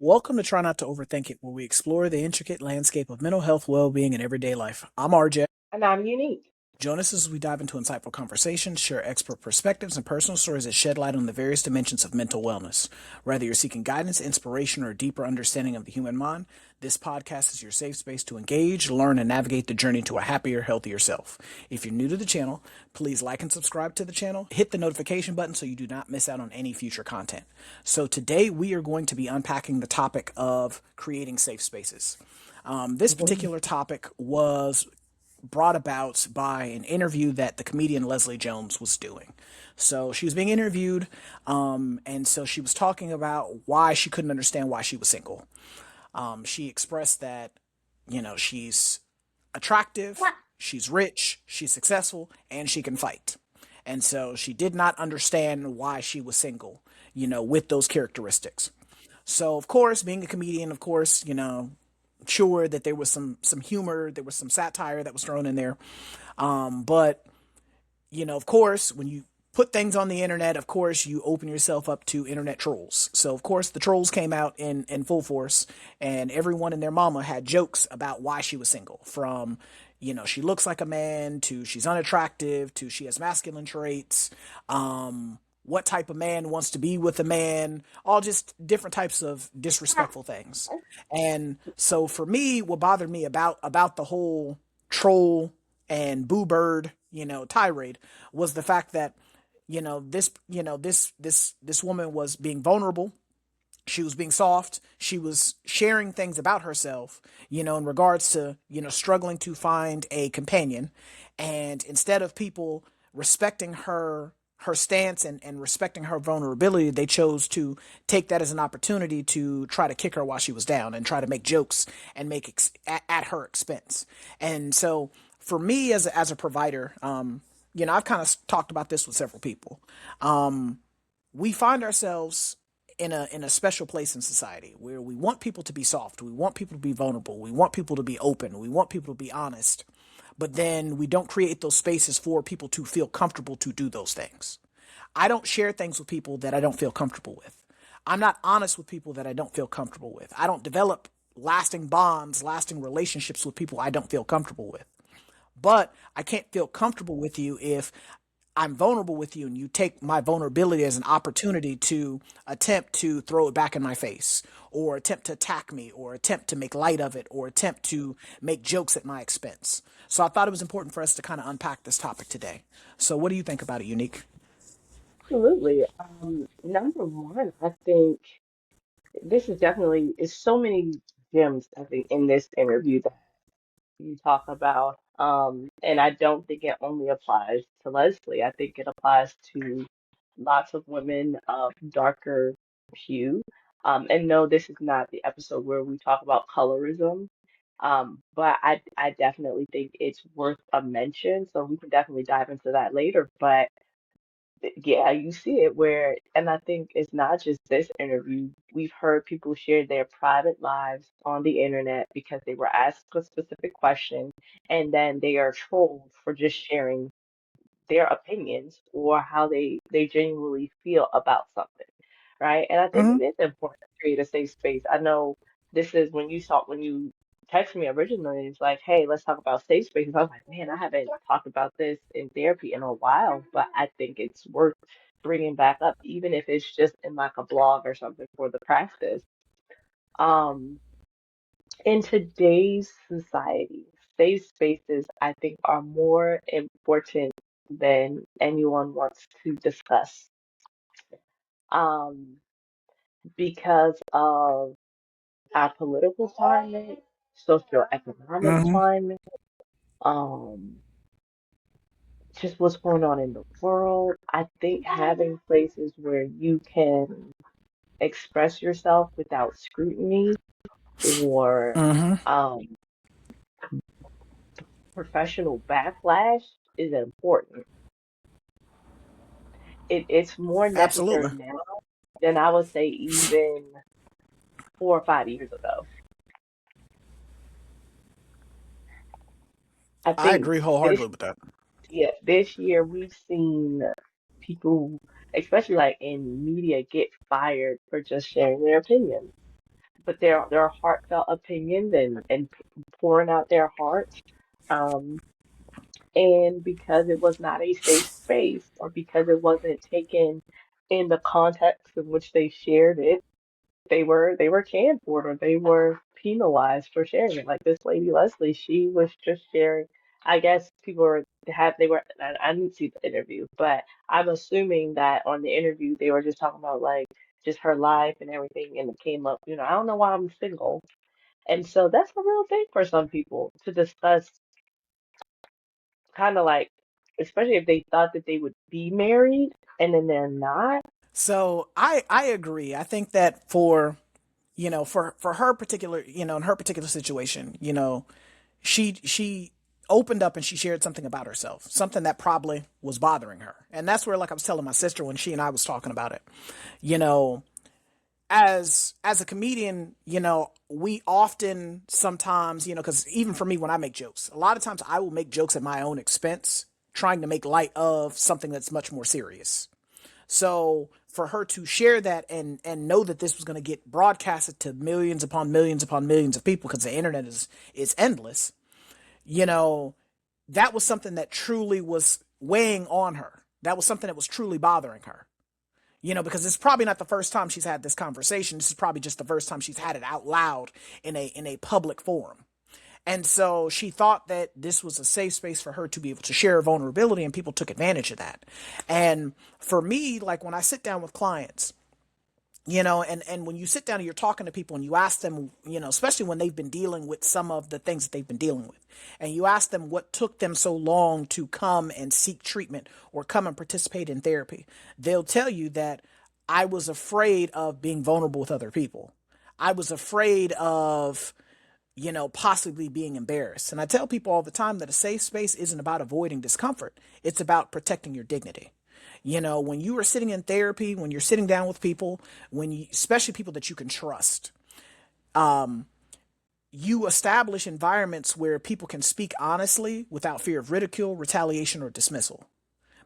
Welcome to Try Not to Overthink It, where we explore the intricate landscape of mental health, well being, and everyday life. I'm RJ. And I'm unique. Join us as we dive into insightful conversations, share expert perspectives, and personal stories that shed light on the various dimensions of mental wellness. Whether you're seeking guidance, inspiration, or a deeper understanding of the human mind, this podcast is your safe space to engage, learn, and navigate the journey to a happier, healthier self. If you're new to the channel, please like and subscribe to the channel. Hit the notification button so you do not miss out on any future content. So today we are going to be unpacking the topic of creating safe spaces. This Mhm. particular topic was brought about by an interview that the comedian Leslie Jones was doing. So she was being interviewed, and so she was talking about why she couldn't understand why she was single. She expressed that, she's attractive, What? she's rich, she's successful, and she can fight. And so she did not understand why she was single, with those characteristics. So of course, being a comedian, of course, sure that there was some humor, there was some satire that was thrown in there. But of course, when you put things on the internet, of course, you open yourself up to internet trolls. So of course, the trolls came out in full force, and everyone and their mama had jokes about why she was single. From she looks like a man, to she's unattractive, to she has masculine traits. What type of man wants to be with a man, all just different types of disrespectful things. And so for me, what bothered me about the whole troll and boo bird, tirade, was the fact that this woman was being vulnerable. She was being soft. She was sharing things about herself, in regards to, struggling to find a companion. And instead of people respecting her stance and respecting her vulnerability, they chose to take that as an opportunity to try to kick her while she was down and try to make jokes and at her expense. And so for me as a provider, I've kind of talked about this with several people. We find ourselves in a special place in society where we want people to be soft, we want people to be vulnerable, we want people to be open, we want people to be honest, but then we don't create those spaces for people to feel comfortable to do those things. I don't share things with people that I don't feel comfortable with. I'm not honest with people that I don't feel comfortable with. I don't develop lasting bonds, lasting relationships with people I don't feel comfortable with. But I can't feel comfortable with you if I'm vulnerable with you and you take my vulnerability as an opportunity to attempt to throw it back in my face, or attempt to attack me, or attempt to make light of it, or attempt to make jokes at my expense. So I thought it was important for us to kind of unpack this topic today. So what do you think about it, Unique? Absolutely. Number one, I think this is definitely is so many gems, I think, in this interview that you talk about. And I don't think it only applies to Leslie. I think it applies to lots of women of darker hue. And no, this is not the episode where we talk about colorism. But I definitely think it's worth a mention. So we can definitely dive into that later. But yeah, you see it where, and I think it's not just this interview. We've heard people share their private lives on the internet because they were asked a specific question, and then they are trolled for just sharing their opinions or how they genuinely feel about something, right? And I think Mm-hmm. it is important to create a safe space. I know this is when you texted me originally, it's like, hey, let's talk about safe spaces. I was like, man, I haven't talked about this in therapy in a while, but I think it's worth bringing back up, even if it's just in like a blog or something for the practice. Um, in today's society, safe spaces, I think, are more important than anyone wants to discuss. Um, because of our political climate, socioeconomic Mm-hmm. climate, um, just what's going on in the world. I think having places where you can express yourself without scrutiny or Mm-hmm. um, professional backlash is important. It's more necessary Absolutely. now than I would say even 4 or 5 years ago. I I think agree this wholeheartedly with that. yeah, this year we've seen people, especially like in media, get fired for just sharing their opinions. but their heartfelt opinions and pouring out their hearts. Um, and because it was not a safe space, or because it wasn't taken in the context in which they shared it, they were canned for it, or they were penalized for sharing it. Like this lady Leslie, she was just sharing. I guess people were have they were. I didn't see the interview, but I'm assuming that on the interview they were just talking about like just her life and everything, and it came up. I don't know why I'm single, and so that's a real thing for some people to discuss, kind of like, especially if they thought that they would be married and then they're not. So I agree. I think that for her particular, in her particular situation, she opened up and she shared something about herself, something that probably was bothering her. And that's where, like I was telling my sister when she and I was talking about it, you know, as a comedian, we often sometimes, because even for me, when I make jokes, a lot of times I will make jokes at my own expense, trying to make light of something that's much more serious. So for her to share that and know that this was going to get broadcasted to millions upon millions of people, because the internet is endless, you know, that was something that truly was weighing on her. That was something that was truly bothering her. Because it's probably not the first time she's had this conversation. This is probably just the first time she's had it out loud in a public forum. And so she thought that this was a safe space for her to be able to share vulnerability, and people took advantage of that. And for me, like when I sit down with clients, and when you sit down and you're talking to people and you ask them, especially when they've been dealing with some of the things that they've been dealing with, and you ask them what took them so long to come and seek treatment or come and participate in therapy, they'll tell you that I was afraid of being vulnerable with other people. I was afraid of, possibly being embarrassed. And I tell people all the time that a safe space isn't about avoiding discomfort. It's about protecting your dignity. When you are sitting in therapy, when you're sitting down with people, especially people that you can trust, you establish environments where people can speak honestly without fear of ridicule, retaliation, or dismissal,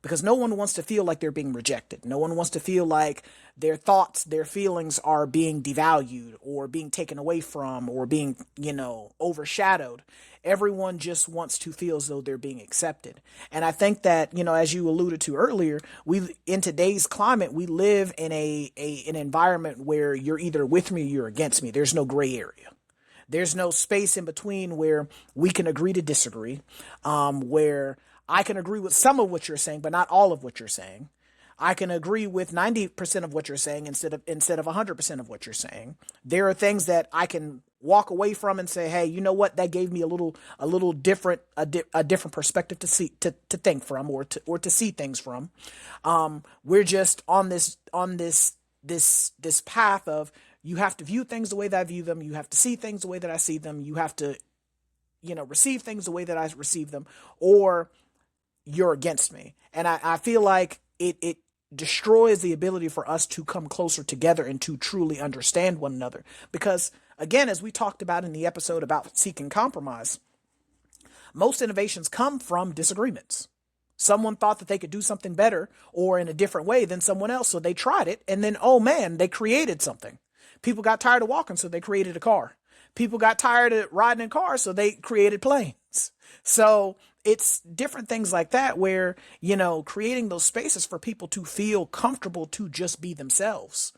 because no one wants to feel like they're being rejected. No one wants to feel like their thoughts, their feelings are being devalued or being taken away from or being, overshadowed. Everyone just wants to feel as though they're being accepted. And I think that, as you alluded to earlier, we in today's climate, we live in an environment where you're either with me or you're against me. There's no gray area. There's no space in between where we can agree to disagree, where I can agree with some of what you're saying, but not all of what you're saying. I can agree with 90% of what you're saying instead of 100% of what you're saying. There are things that I can walk away from and say, hey, you know what? That gave me a little different a different perspective to think from, or to see things from. We're just on this path of, you have to view things the way that I view them. You have to see things the way that I see them. You have to, receive things the way that I receive them, or you're against me. And I feel like it destroys the ability for us to come closer together and to truly understand one another. Because, again, as we talked about in the episode about seeking compromise, most innovations come from disagreements. Someone thought that they could do something better or in a different way than someone else, so they tried it, and then, oh man, they created something. People got tired of walking, so they created a car. People got tired of riding in cars, so they created planes. So it's different things like that where, creating those spaces for people to feel comfortable to just be themselves.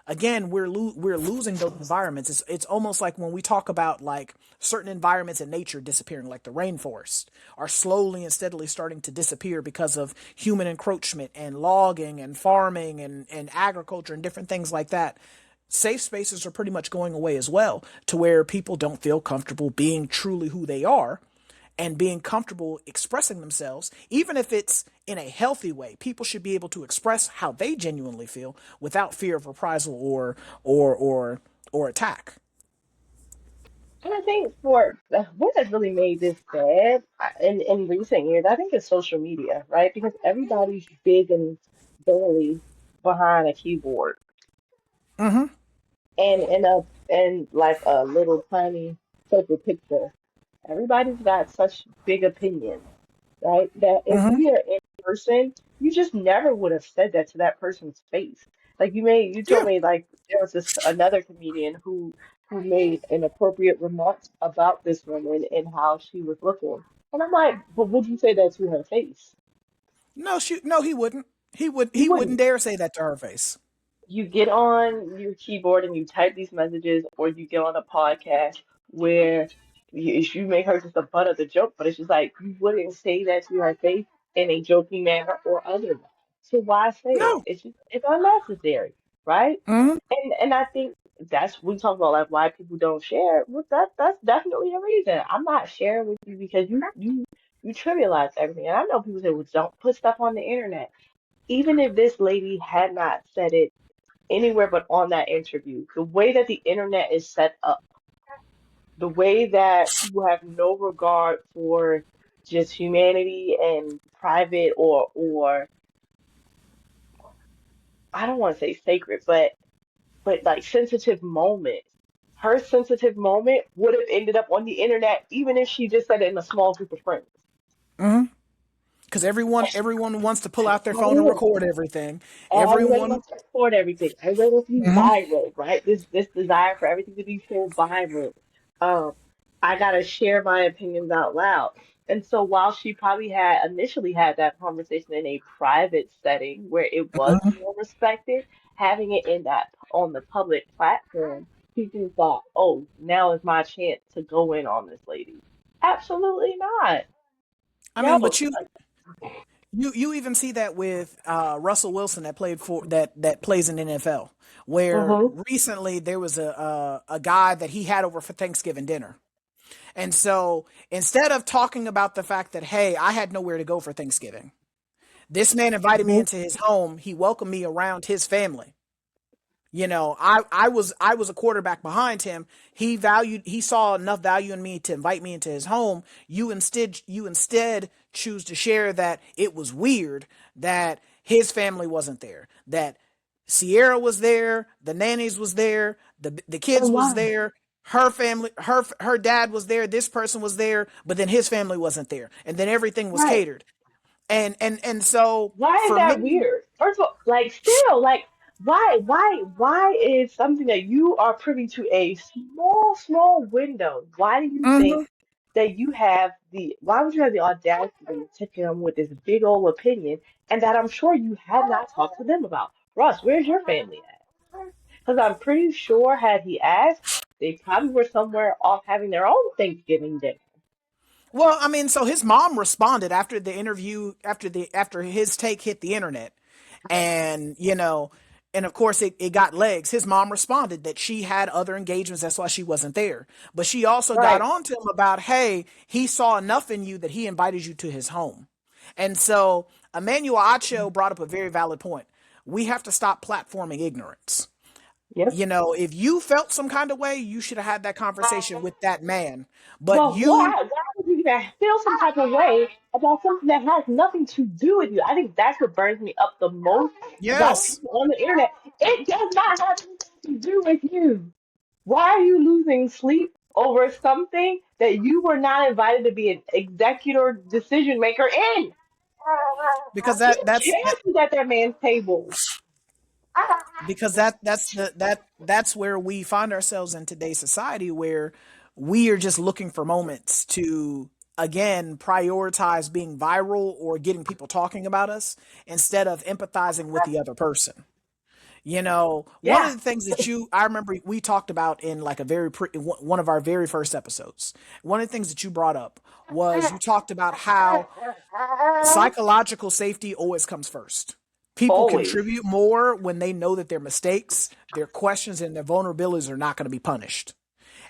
Again, we're losing those environments. It's almost like when we talk about like certain environments in nature disappearing, like the rainforest are slowly and steadily starting to disappear because of human encroachment and logging and farming and agriculture and different things like that. Safe spaces are pretty much going away as well, to where people don't feel comfortable being truly who they are and being comfortable expressing themselves, even if it's in a healthy way. People should be able to express how they genuinely feel without fear of reprisal or attack. And I think for what has really made this bad in recent years, I think it's social media, right? Because everybody's big and burly behind a keyboard Mm-hmm. and in like a little tiny perfect picture. Everybody's got such big opinions, right? That if Mm-hmm. we are in person, you just never would have said that to that person's face. Like you told Yeah. me like there was this another comedian who made inappropriate remarks about this woman and how she was looking. And I'm like, but would you say that to her face? No, he wouldn't. You He wouldn't wouldn't. dare say that to her face. You get on your keyboard and you type these messages, or you get on a podcast where you make her just a butt of the joke, but it's just like you wouldn't say that to her face in a joking manner or otherwise. So why say it? No. It's unnecessary, right? Hmm. And I think that's we talk about like why people don't share. Well, that's definitely a reason. I'm not sharing with you because you trivialize everything. And I know people say, well, don't put stuff on the internet. Even if this lady had not said it anywhere but on that interview. The way that the internet is set up, the way that people have no regard for just humanity and private or I don't want to say sacred, but like sensitive moments. Her sensitive moment would have ended up on the internet even if she just said it in a small group of friends. Hmm. Because everyone wants to pull out their phone and Everyone, record everything. everybody Everyone. wants to record everything. Everybody wants to be Hmm. viral, right? This desire for everything to be so viral. Um, I gotta share my opinions out loud. And so while she probably had initially had that conversation in a private setting where it was Hmm. more respected, having it in that on the public platform, people thought, oh, now is my chance to go in on this lady. Absolutely not. I mean, No. but you even see that with Russell Wilson that played for that plays in the NFL, where Mm-hmm. recently there was a guy that he had over for Thanksgiving dinner. And so instead of talking about the fact that, hey, I had nowhere to go for Thanksgiving, this man invited me Mm-hmm. into his home. He welcomed me around his family. I was a quarterback behind him. He saw enough value in me to invite me into his home. You instead choose to share that it was weird that his family wasn't there. That Sierra was there, the nannies was there, the kids And was why? there, her family, her dad was there, this person was there, but then his family wasn't there. And then everything was Right. catered. And so Why is for that me, weird? First of all, like still, like why is something that you are privy to a small window? Why do you think mhm, that you have the why would you have the audacity to come with this big old opinion and that I'm sure you have not talked to them about? Russ, where's your family at? Because I'm pretty sure had he asked, they probably were somewhere off having their own Thanksgiving dinner. well, I mean, so his mom responded after the interview, after his take hit the internet, and and of course it got legs. His mom responded that she had other engagements, that's why she wasn't there. But she also got Right. on to him about, hey, he saw enough in you that he invited you to his home. And so Emmanuel Acho brought up a very valid point. We have to stop platforming ignorance. Yep. If you felt some kind of way, you should have had that conversation with that man. But Well, you, why would you even feel some type of way about something that has nothing to do with you? I think that's what burns me up the most about yes, people on the internet. It does not have anything to do with you. Why are you losing sleep over something that you were not invited to be an executor decision maker in? because You that's can't sit at that man's table. because that's where we find ourselves in today's society, where we are just looking for moments to again prioritize being viral or getting people talking about us instead of empathizing with the other person. One of Yeah. the things that I remember we talked about in like one of our very first episodes. One of the things that you brought up was you talked about how psychological safety always comes first. People Always. contribute more when they know that their mistakes, their questions, and their vulnerabilities are not going to be punished.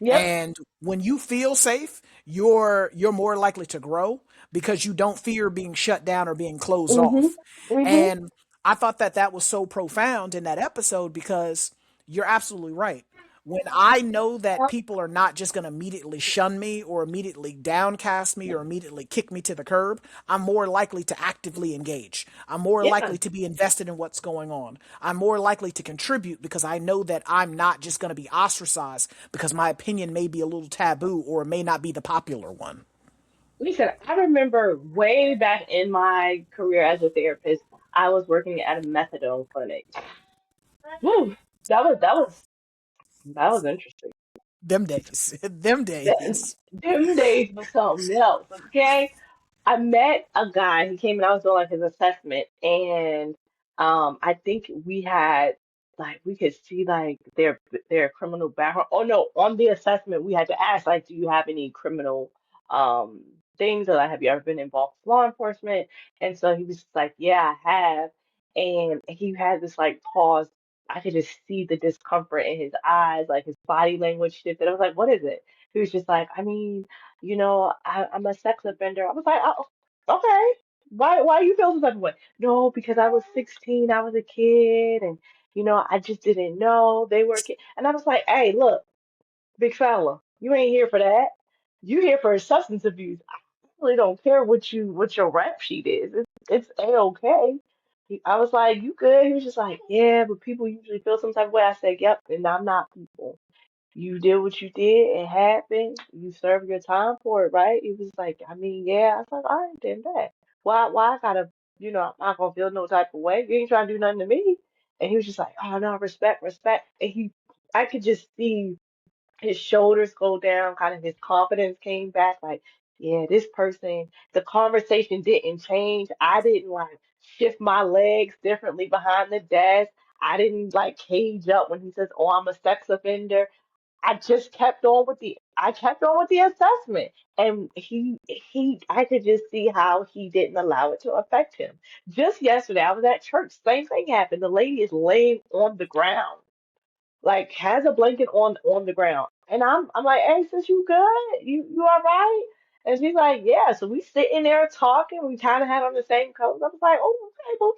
Yep. And when you feel safe, you're more likely to grow because you don't fear being shut down or being closed Mhm. off. Mhm. And I thought that was so profound in that episode because you're absolutely right. When I know that people are not just going to immediately shun me or immediately downcast me or immediately kick me to the curb, I'm more likely to actively engage. I'm more Yeah. likely to be invested in what's going on. I'm more likely to contribute because I know that I'm not just going to be ostracized because my opinion may be a little taboo or it may not be the popular one. Listen, I remember way back in my career as a therapist, I was working at a methadone clinic. Woo, that was interesting. Them days. Them Them, days. them days was something else, okay? I met a guy. He came and I was doing like his assessment, and I think we had like we could see like their criminal background. Oh no, on the assessment we had to ask like, do you have any criminal um things, or like, have you ever been involved with law enforcement? And so he was just like, yeah, I have, and he had this like pause. I could just see the discomfort in his eyes, like his body language shifted. I was like, what is it? He was just like, I mean, I'm a sex offender. I was like, oh, okay. Why you feel some type of way? No, because I was 16, I was a kid, and I just didn't know they were a kid. And I was like, hey, look, big fella, you ain't here for that. You here for substance abuse. I really don't care what your rap sheet is. It's a-okay. I was like, you good? He was just like, yeah, but people usually feel some type of way. I said, yep, and I'm not people. You did what you did. It happened. You served your time for it, right? He was like, I mean, yeah. I was like, all right, then that. Why I gotta, I'm not gonna feel no type of way. You ain't trying to do nothing to me. And he was just like, oh no, respect, respect. And I could just see his shoulders go down, kind of his confidence came back, like, yeah, this person, the conversation didn't change. I didn't like shift my legs differently behind the desk. I didn't like cage up when he says, oh, I'm a sex offender. I kept on with the assessment, and I could just see how he didn't allow it to affect him. Just yesterday, I was at church. Same thing happened. The lady is laying on the ground, like has a blanket on the ground. And I'm like, hey, sis, you good? You all right? And she's like, yeah. So we sitting there talking. We kind of had on the same clothes. I was like, oh, okay, well,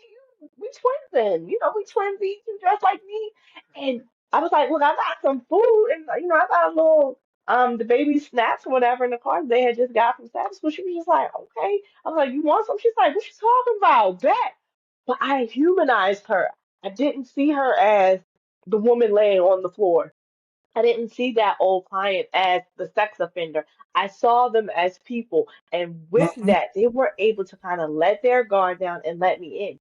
we twins then. We twinsies. You dress like me. And I was like, look, I got some food, and I got a little the baby snacks or whatever in the car they had just got from Sabbath school. She was just like, okay. I was like, you want some? She's like, what you talking about? Bet. But I humanized her. I didn't see her as the woman laying on the floor. I didn't see that old client as the sex offender. I saw them as people. And with Hmm. that, they were able to kind of let their guard down and let me in.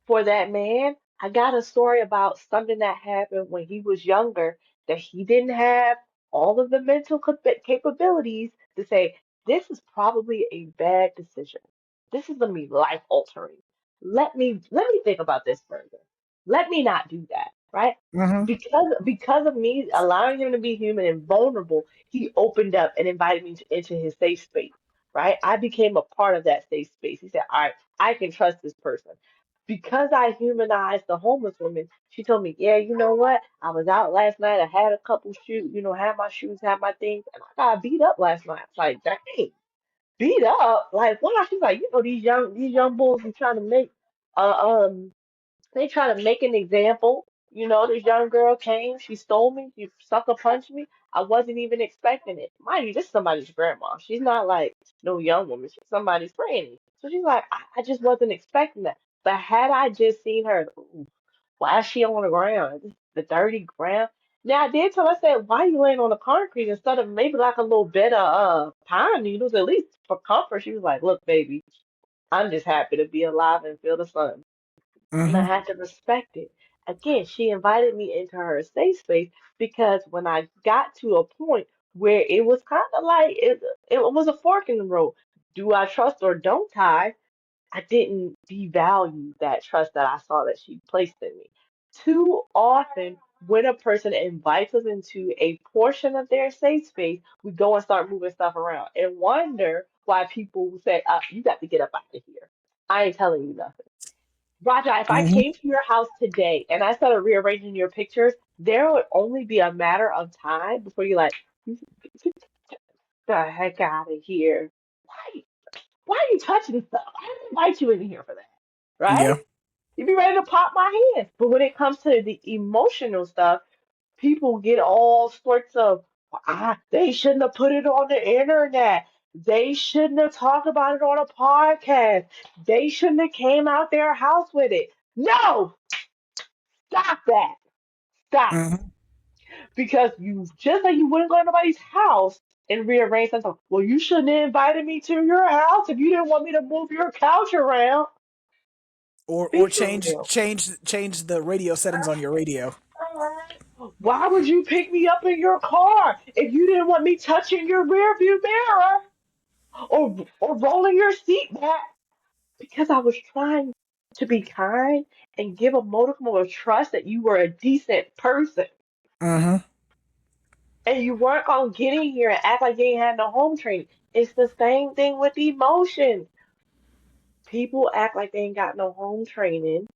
For that man, I got a story about something that happened when he was younger that he didn't have all of the mental capabilities to say, this is probably a bad decision. This is going to be life altering. Let me think about this further. Let me not do that, right? Hmm. Because of me allowing him to be human and vulnerable, he opened up and invited me into his safe space, right? I became a part of that safe space. He said, all right, I can trust this person. Because I humanized the homeless woman, she told me, yeah, you know what? I was out last night. I had a couple shoes, had my shoes, had my things, and I got beat up last night. I was like, dang, beat up? Like, why? She's like, these young bulls are trying to make they try to make an example. This young girl came, she stole me, she sucker punched me. I wasn't even expecting it. Mind you, this is somebody's grandma. She's not like no young woman. She's somebody's granny. So she's like, I just wasn't expecting that. But had I just seen her, "Ooh, why is she on the ground? This is the dirty ground." Now I did tell her, I said, why you laying on the concrete instead of maybe like a little bit of pine needles, at least for comfort? She was like, look, baby, I'm just happy to be alive and feel the sun, and I Hmm. had to respect it. Again, she invited me into her safe space because when I got to a point where it was kind of like it was a fork in the road. Do I trust or don't I didn't devalue that trust that I saw that she placed in me. Too often, when a person invites us into a portion of their safe space, we go and start moving stuff around and wonder why people say, you got to get up out of here. I ain't telling you nothing. Raja, if I Hmm. came to your house today and I started rearranging your pictures, there would only be a matter of time before you're like, get the heck out of here. Why, why are you touching stuff? I didn't invite you in here for that, right? Yeah. You'd be ready to pop my hands. But when it comes to the emotional stuff, people get all sorts of, they shouldn't have put it on the internet. They shouldn't have talked about it on a podcast. They shouldn't have came out their house with it. No, stop that. Stop. Hmm. Because you just like you wouldn't go to nobody's house and rearrange something. Well, you shouldn't have invited me to your house if you didn't want me to move your couch around. Or Be for change real. change change the radio settings on your radio. Why would you pick me up in your car if you didn't want me touching your rearview mirror or rolling your seat back? Because I was trying to be kind and give a modicum of trust that you were a decent person. Mm-hmm. And you weren't gonna get in here and act like you ain't had no home training. It's the same thing with emotions. People act like they ain't got no home training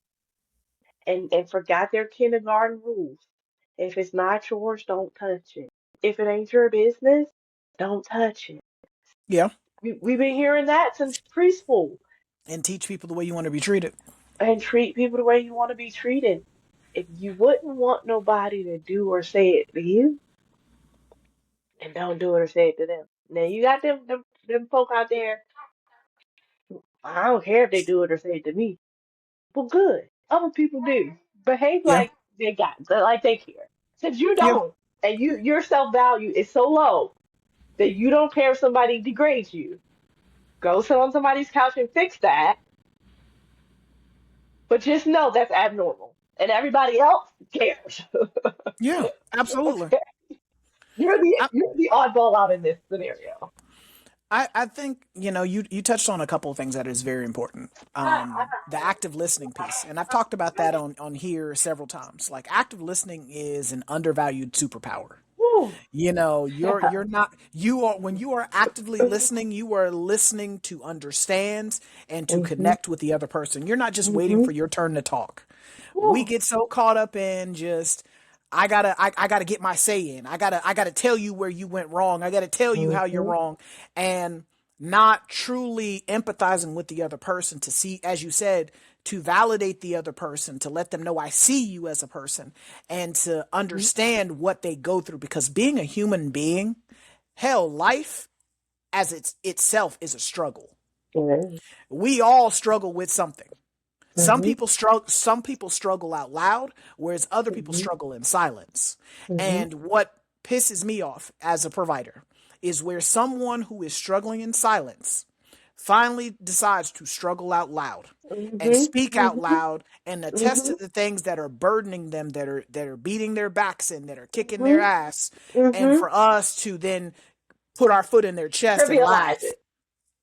and forgot their kindergarten rules. If it's not yours, don't touch it. If it ain't your business, don't touch it. Yeah. We've been hearing that since preschool. And teach people the way you want to be treated. And treat people the way you want to be treated. If you wouldn't want nobody to do or say it to you, then don't do it or say it to them. Now you got them folk out there. I don't care if they do it or say it to me. Well, good. Other people do. Behave Yeah. like like they care. Since you Yeah. don't, and your self value is so low that you don't care if somebody degrades you. Go sit on somebody's couch and fix that. But just know that's abnormal, and everybody else cares. Yeah. Absolutely. Okay, I, you're the oddball out in this scenario. I think, you touched on a couple of things that is very important. The active listening piece. And I've talked about that on here several times. Like active listening is an undervalued superpower. Whew. Yeah. You're not you are when you are actively listening, you are listening to understand and to Mhm. connect with the other person. You're not just waiting Mhm. for your turn to talk. We Whew. get so caught up in just I gotta get my say in. I gotta tell you where you went wrong. I gotta tell you how you're Mhm. wrong. And not truly empathizing with the other person to see, as you said, to validate the other person, to let them know I see you as a person, and to Mhm. understand what they go through. Because being a human being, hell, life as itself is a struggle. It is. We all struggle with something. Mhm. Some people struggle out loud, whereas other people Mhm. struggle in silence. Mhm. And what pisses me off as a provider is where someone who is struggling in silence finally decides to struggle out loud and Mhm. speak out Mhm. loud and attest to Mhm. the things that are burdening them, that are beating their backs in, that are kicking their Mhm. ass, and Mhm. for us to then put our foot in their chest and Trivialize laugh, it.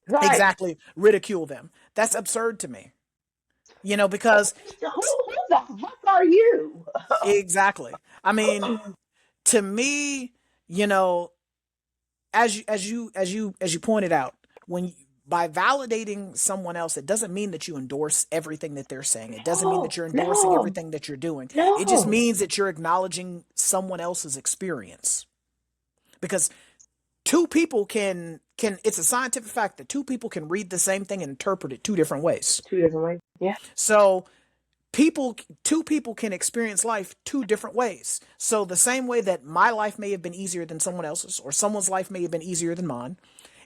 Right. exactly, ridicule them. That's absurd to me. Because Who the fuck are you? exactly. I mean, to me, you know, as you pointed out, when you, by validating someone else, it doesn't mean that you endorse everything that they're saying. It doesn't mean that No, you're endorsing no, everything that you're doing. It just no. means that you're acknowledging someone else's experience. Because two people can it's a scientific fact that two people can read the same thing and interpret it two different ways. Two different ways. Yeah. So people two people can experience life two different ways. So the same way that my life may have been easier than someone else's, or someone's life may have been easier than mine,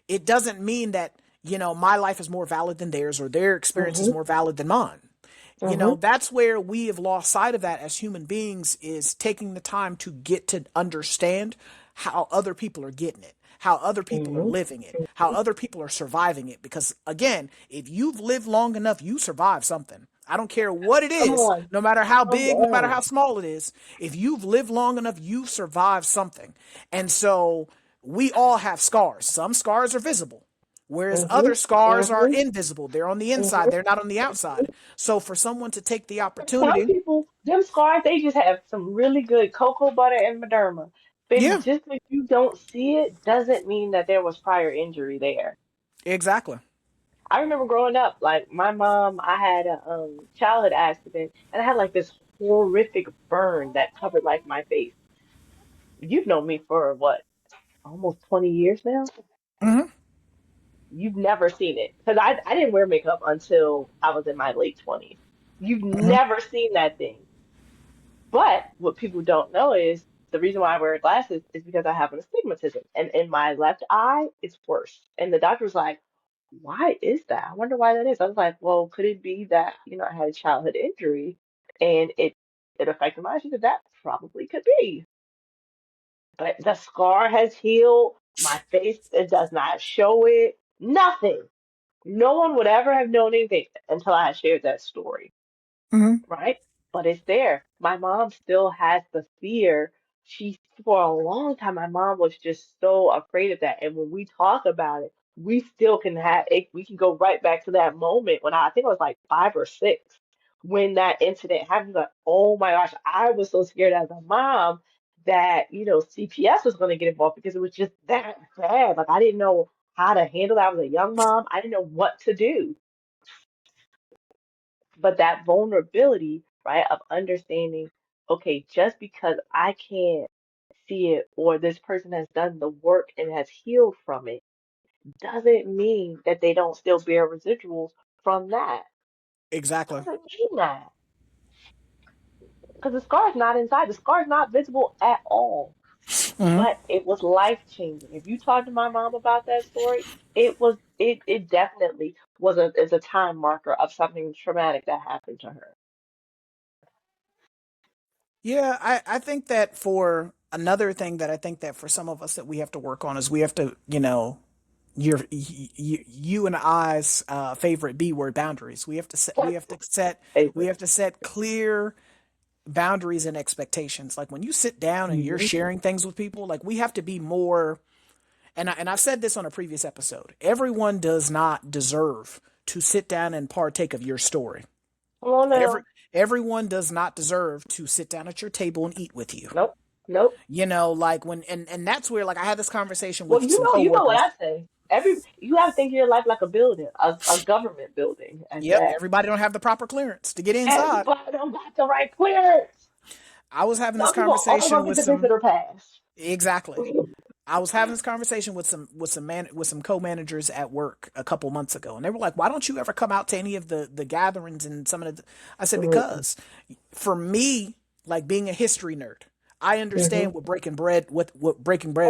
it doesn't mean that my life is more valid than theirs, or their experience is Mhm. more valid than mine. Mhm. That's where we have lost sight of that as human beings, is taking the time to get to understand how other people are getting it, how other people are Mhm. living it, how other people are surviving it. Because again, if you've lived long enough, you survive something. I don't care what it Come is, on. no matter how Come big, no matter on. how small it is. If you've lived long enough, you've survived something. And so we all have scars. Some scars are visible, whereas other Mhm. scars are Mhm. invisible. They're on the inside, Mhm. they're not on the outside. So for someone to take the Some opportunity, people, them scars, they just have some really good cocoa butter and Mederma. Baby, yeah, just because you don't see it doesn't mean that there was prior injury there. exactly. I remember growing up, like my mom, I had a childhood accident and I had like this horrific burn that covered like my face. You've known me for what, almost 20 years now? Hmm. You've never seen it because I didn't wear makeup until I was in my late 20s. You've Hmm. never seen that thing. But what people don't know is the reason why I wear glasses is because I have an astigmatism. And in my left eye, it's worse. And the doctor was like, why is that? I wonder why that is. I was like, well, could it be that, I had a childhood injury and it affected my eyes? She said, that probably could be. But the scar has healed. My face, it does not show it. Nothing. No one would ever have known anything until I had shared that story. Hmm. right? But it's there. My mom still has the fear. She, for a long time, my mom was just so afraid of that. And when we talk about it, we still can have it. We can go right back to that moment when I think I was like 5 or 6 when that incident happened. Like, oh my gosh, I was so scared as a mom that, CPS was going to get involved because it was just that bad. Like, I didn't know how to handle that. I was a young mom. I didn't know what to do. But that vulnerability, right, of understanding, okay, just because I can't see it or this person has done the work and has healed from it, doesn't mean that they don't still bear residuals from that. Exactly. Doesn't mean that. Because the scar is not inside. The scar is not visible at all. Hmm. But it was life changing. If you talk to my mom about that story, it definitely was a is a time marker of something traumatic that happened to her. Yeah, I think that for another thing that I think that for some of us that we have to work on is we have to, you and I's favorite B word, boundaries. We have to set clear boundaries and expectations. Like when you sit down and you're Mhm. sharing things with people, like we have to be more, and I've said this on a previous episode. Everyone does not deserve to sit down and partake of your story. Come on Every now. everyone does not deserve to sit down at your table and eat with you. Nope. Nope. Like when and that's where like I had this conversation Well, with some you know what coworkers. I say. You have to think of your life like a building, a government building at Yep, that. everybody don't have the proper clearance to get inside. Everybody don't got the right clearance. I was having this Some people only conversation gonna get with the some visitor pass. exactly. I was having this conversation with some co-managers at work a couple months ago, and they were like, "Why don't you ever come out to any of the gatherings and some of the?" I said, Mm-hmm. "Because for me, like being a history nerd, I understand what breaking bread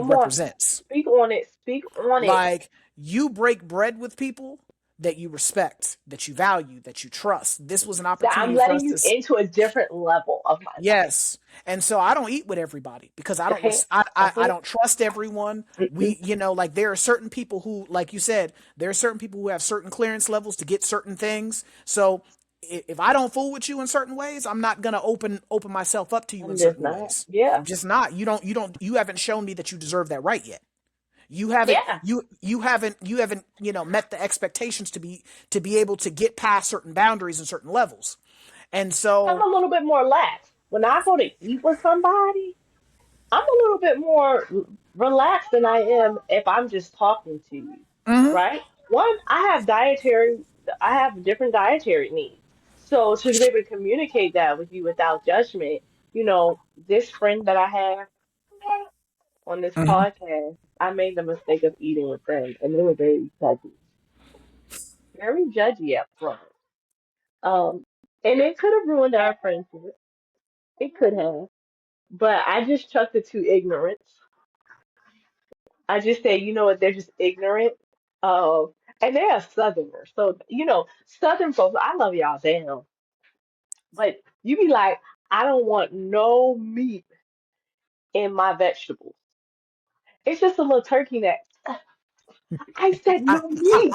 Come on. represents. Speak on it. Speak on it. Like you break bread with people that you respect, that you value, that you trust. This was an So I'm opportunity for letting us you to into a different level of my life. yes. And so I don't eat with everybody because I don't Okay? That's I it. don't trust everyone. Mm-mm. Like there are certain people who, like you said, there are certain people who have certain clearance levels to get certain things. So if I don't fool with you in certain ways, I'm not gonna open myself up to you in I'm just certain not. ways. I'm Yeah. just not. You haven't shown me that you deserve that right yet. Yeah. You haven't, met the expectations to be able to get past certain boundaries and certain levels. And I'm so a little bit more lax. When I go to eat with somebody, I'm a little bit more relaxed than I am if I'm just talking to you, mhm. right? One, I have different dietary needs. So to be able to communicate that with you without judgment, this friend that I have on this Mhm. podcast, I made the mistake of eating with them, and they were very judgy up front. And it could have ruined our friendship. It could have, but I just chucked it to ignorance. I just say, you know what, they're just ignorant of, and they're Southerners. So, Southern folks, I love y'all down, but you be like, I don't want no meat in my vegetables. It's just a little turkey neck. I said no meat.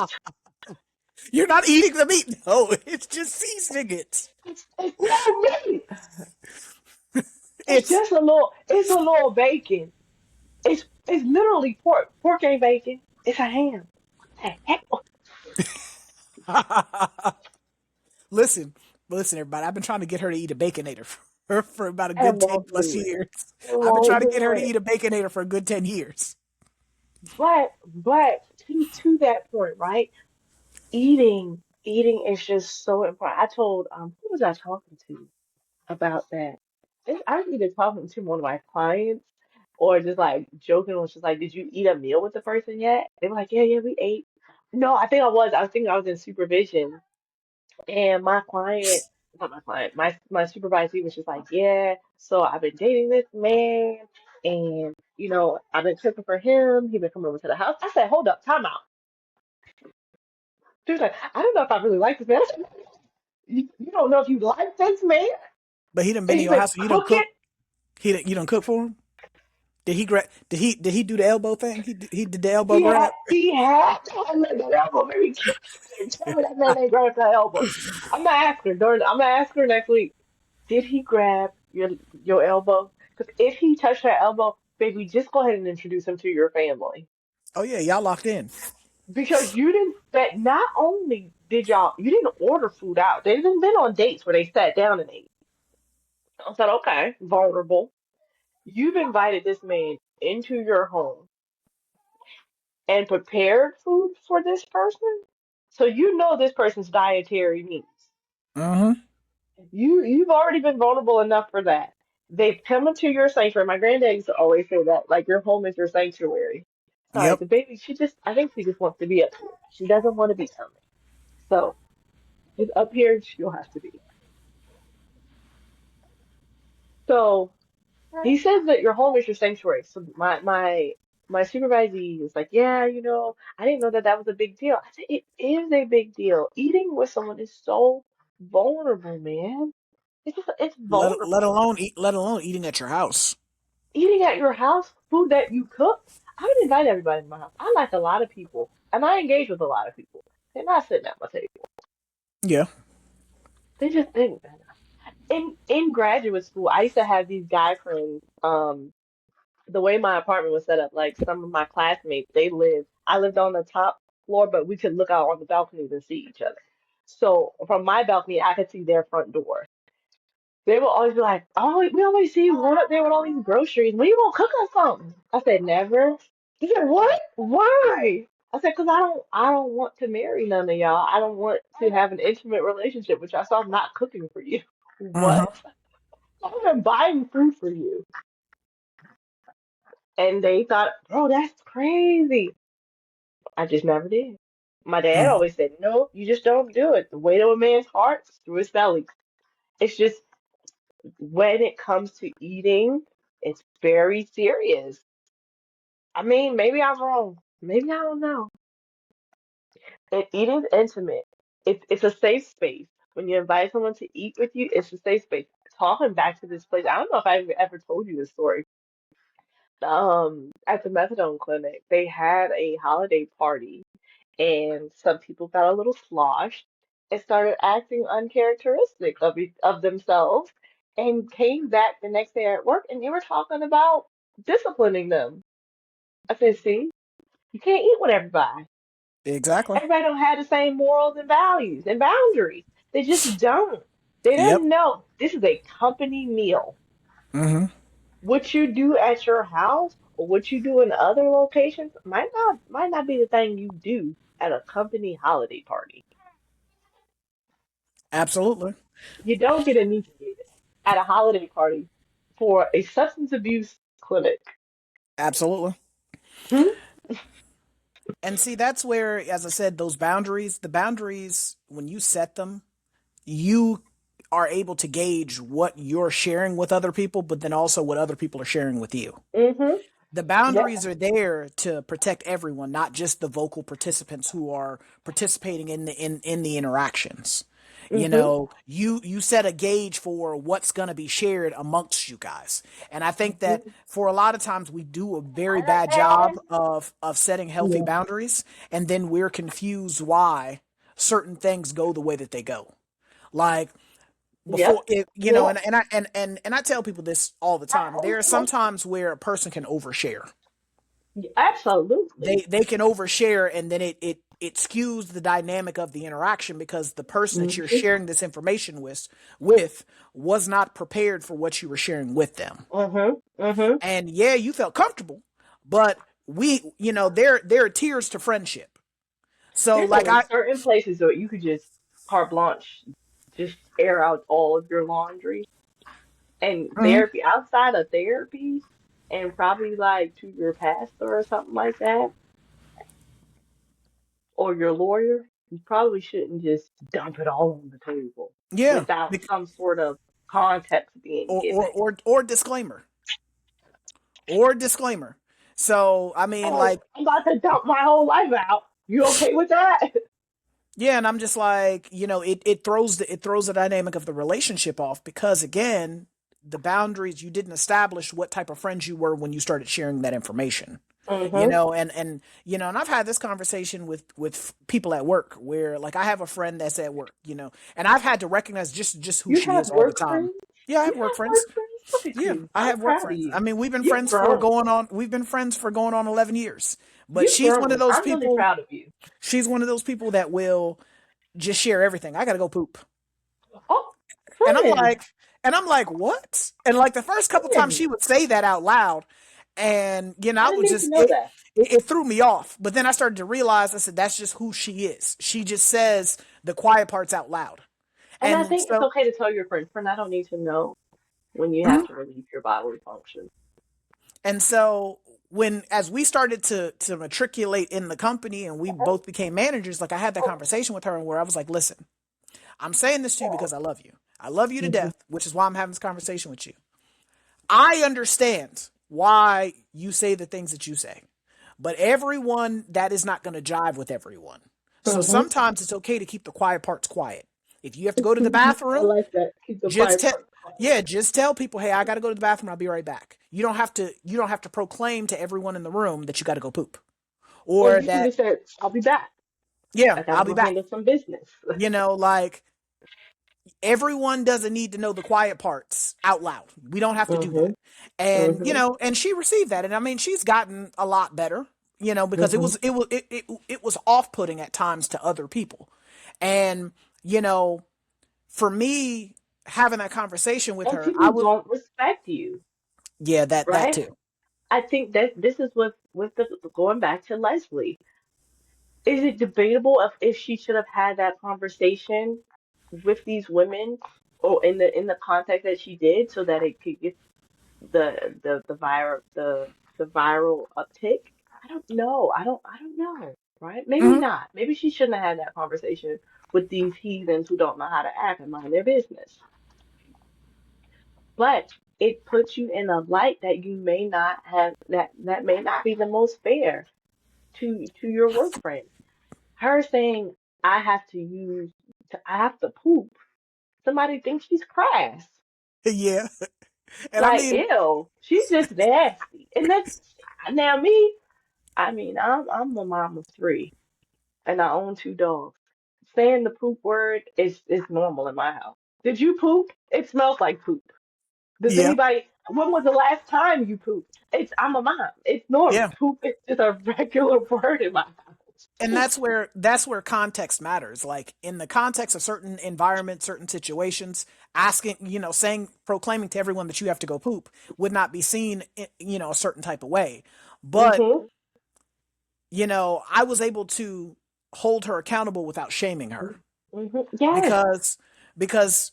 You're not eating the meat. No, it's just seasoning it. It's no meat. It's It's a little bacon. It's literally pork. Pork ain't bacon. It's a ham. What the heck? listen, listen, everybody. I've been trying to get her to eat a baconator for about a It good 10 won't plus do it. years. It I've been won't trying to get do her to it. eat a baconator for a good 10 years. But to that point, right? Eating is just so important. I told who was I talking to about that? I was either talking to one of my clients or just like joking. Was just like, did you eat a meal with the person yet? They were like, yeah, yeah, we ate. No, I think I was. I was thinking I was in supervision, and my client, not my client, my supervisor was just like, yeah. So I've been dating this man, and I've been cooking for him. He been coming over to the house. I said, hold up, time out. She was like, I don't know if I really like this man. I said, you don't know if you like this man, But he done been and in you've your been house and you don't cooking. cook. You don't cook for him. Did he do the elbow thing? He did the elbow grab. He had. I let that elbow maybe. Oh, that man ain't grabbed her elbow. I'm gonna ask her next week. Did he grab your elbow? Because if he touched her elbow, baby, just go ahead and introduce him to your family. Oh yeah, y'all locked in. Because you didn't. That not only did you didn't order food out. They've been on dates where they sat down and ate. I said, okay, vulnerable. You've invited this man into your home and prepared food for this person, so you know this person's dietary needs. Mm-hmm. You've already been vulnerable enough for that. They've come into your sanctuary. My granddad used to always say that, like your home is your sanctuary. Sorry, Yep. the baby, I think she just wants to be up here. She doesn't want to be coming. So just up here, she'll have to be. So he says that your home is your sanctuary. So my supervisee was like, yeah, I didn't know that that was a big deal. I said, it is a big deal. Eating with someone is so vulnerable, man. It's vulnerable. Let alone eating at your house. Eating at your house, food that you cook. I would invite everybody to my house. I like a lot of people, and I engage with a lot of people. They're not sitting at my table. Yeah. They just didn't. In graduate school, I used to have these guy friends. The way my apartment was set up, like some of my classmates, I lived on the top floor, but we could look out on the balconies and see each other. So from my balcony, I could see their front door. They will always be like, "Oh, we always see you going up there with all these groceries. When you gonna cook us something?" I said, "Never." He said, "What? Why?" I said, "Cause I don't want to marry none of y'all. I don't want to have an intimate relationship with y'all. So I'm not cooking for you." What? Mm-hmm. I'm not buying food for you. And they thought, "Bro, that's crazy." I just never did. My dad Mm-hmm. always said, "No, you just don't do it. The weight of a man's heart is through his belly." It's just when it comes to eating, it's very serious. I mean, maybe I'm wrong. Maybe I don't know. Eating's intimate. It's a safe space. When you invite someone to eat with you, it's a safe space. Talking back to this place, I don't know if I've ever told you this story. At the methadone clinic, they had a holiday party, and some people got a little sloshed and started acting uncharacteristic of themselves, and came back the next day at work, and they were talking about disciplining them. I said, see, you can't eat with everybody. Exactly. Everybody don't have the same morals and values and boundaries. They just don't. They Yep. don't know. This is a company meal. Mm-hmm. What you do at your house or what you do in other locations might not be the thing you do at a company holiday party. Absolutely. You don't get inebriated at a holiday party for a substance abuse clinic. Absolutely. Hmm? And see, that's where, as I said, the boundaries, when you set them, you are able to gauge what you're sharing with other people, but then also what other people are sharing with you. Mm-hmm. The Yep. boundaries are there to protect everyone, not just the vocal participants who are participating in the interactions. Mm-hmm. You set a gauge for what's going to be shared amongst you guys. And I think that Mm-hmm. for a lot of times we do a very bad job of setting healthy Yeah. boundaries, and then we're confused why certain things go the way that they go. Like before Yep. it, Yep. and I tell people this all the time. There are some times where a person can overshare. Absolutely. They can overshare, and then it skews the dynamic of the interaction because the person that you're Mm-hmm. sharing this information with was not prepared for what you were sharing with them. Mm-hmm. Mm-hmm. And yeah, you felt comfortable, but there are tiers to friendship. So There's like only I certain places where you could just carte blanche, just air out all of your laundry. And Mhm. therapy, outside of therapy, and probably like to your pastor or something like that, or your lawyer, you probably shouldn't just dump it all on the table Yeah, without some sort of context being or given. disclaimer or disclaimer. So I mean, Hey, like, I'm about to dump my whole life out. You okay with that? yeah, and I'm just like, it throws the dynamic of the relationship off because again, the boundaries, you didn't establish what type of friends you were when you started sharing that information. Mm-hmm. And I've had this conversation with people at work where, like, I have a friend that's at work, and I've had to recognize just who You she have is all the work time. friends? Yeah, I You have work have friends. work friends? Look at Yeah, you. I I'm have work proud of friends. I you. mean, You've grown. we've been friends for going on 11 years. But You've she's one of grown. those I'm really people, proud of you. she's one of those people that will just share everything. I got to go poop. Oh, And I'm friend, like, and I'm like, what? And like the first couple times friend. she would say that out loud, and I I didn't would need to just know that. it threw me off. But then I started to realize, I said, that's just who she is. She just says the quiet parts out loud. And I And think it's so, okay to tell your friend, friend, I don't need to know when you have mhm. to relieve your bodily function. And so when as we started to matriculate in the company and we both became managers, like I had that conversation with her, and where I was like, listen, I'm saying this to you because I love you. I love you to Mm-hmm. death, which is why I'm having this conversation with you. I understand why you say the things that you say, but everyone, that is not going to jive with everyone. So Mm-hmm. sometimes it's okay to keep the quiet parts quiet. If you have to go to the I bathroom, like that. Keep the just quiet tell part quiet. yeah, just tell people, hey, I got to go to the bathroom. I'll be right back. You don't have to proclaim to everyone in the room that you got to go poop, Or or you could that, have said, I'll be back. yeah, I gotta I'll be go back. handle some business. Like, everyone doesn't need to know the quiet parts out loud. We don't have to do Mm-hmm. that. And Mm-hmm. and she received that. And I mean, she's gotten a lot better, because Mm-hmm. it was off-putting at times to other people. And, you know, for me, having that conversation with And her, I people was, don't respect you, yeah, that right? too. I think that this is with the going back to Leslie. Is it debatable if she should have had that conversation with these women or in the context that she did so that it could get the viral uptick? I don't know. I don't know, right? Maybe Hmm. not. Maybe she shouldn't have had that conversation with these heathens who don't know how to act and mind their business. But it puts you in a light that you may not have that may not be the most fair to your work friend. Her saying I have to poop. Somebody thinks she's crass. Yeah. And I Like, mean, ew, she's just nasty. And that's now me. I mean, I'm a mom of three, and I own two dogs. Saying the poop word is normal in my house. Did you poop? It smells like poop. Does yeah. anybody? When was the last time you pooped? I'm a mom. It's normal. Yeah. Poop is just a regular word in my And house. that's where context matters. Like, in the context of certain environments, certain situations, asking, saying, proclaiming to everyone that you have to go poop would not be seen, a certain type of way. But, Mm-hmm. I was able to hold her accountable without shaming her, Mm-hmm. Yes. because because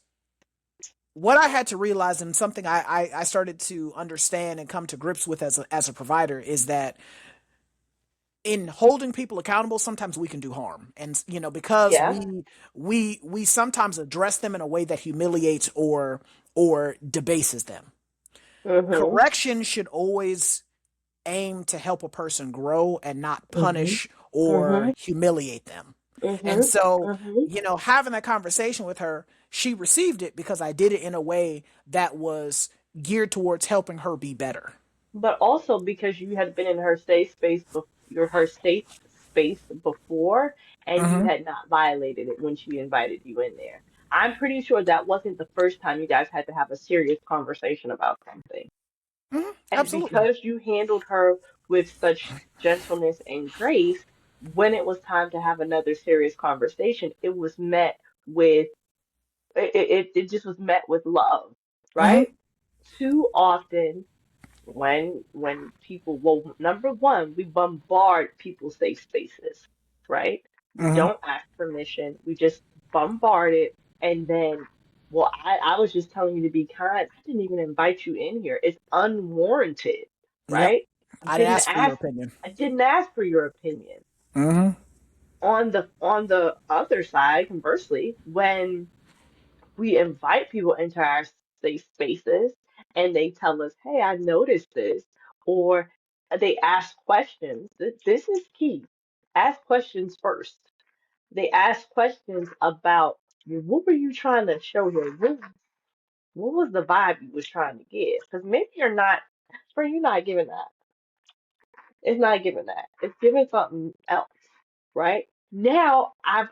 what I had to realize, and something I started to understand and come to grips with as a provider, is that in holding people accountable, sometimes we can do harm. And, because Yeah. we sometimes address them in a way that humiliates or debases them. Mm-hmm. Correction should always aim to help a person grow and not Mm-hmm. punish or Mm-hmm. humiliate them. And Mm-hmm. so, Mm-hmm. having that conversation with her, she received it because I did it in a way that was geared towards helping her be better. But also because you had been in her safe space, her safe space before, and you Hmm. had not violated it when she invited you in there. I'm pretty sure that wasn't the first time you guys had to have a serious conversation about something. Hmm. And Absolutely. because you handled her with such gentleness and grace, when it was time to have another serious conversation, it was met with it just was met with love, Hmm. right? Too often when people, well, number one, we bombard people's safe spaces, right? We Hmm. don't ask permission, we just bombard it, and then, well, I was just telling you to be kind, I didn't even invite you in here, it's unwarranted, Yep. right? i I didn't didn't ask for your ask opinion. I didn't ask for your opinion. Hmm. On the other side, conversely, when we invite people into our safe spaces and they tell us, hey, I noticed this, or they ask questions. This is key. Ask questions first. They ask questions about, well, what were you trying to show here? What was the vibe you was trying to give? Because maybe you're not, for you're not giving that. It's not giving that. It's giving something else, right? Now I've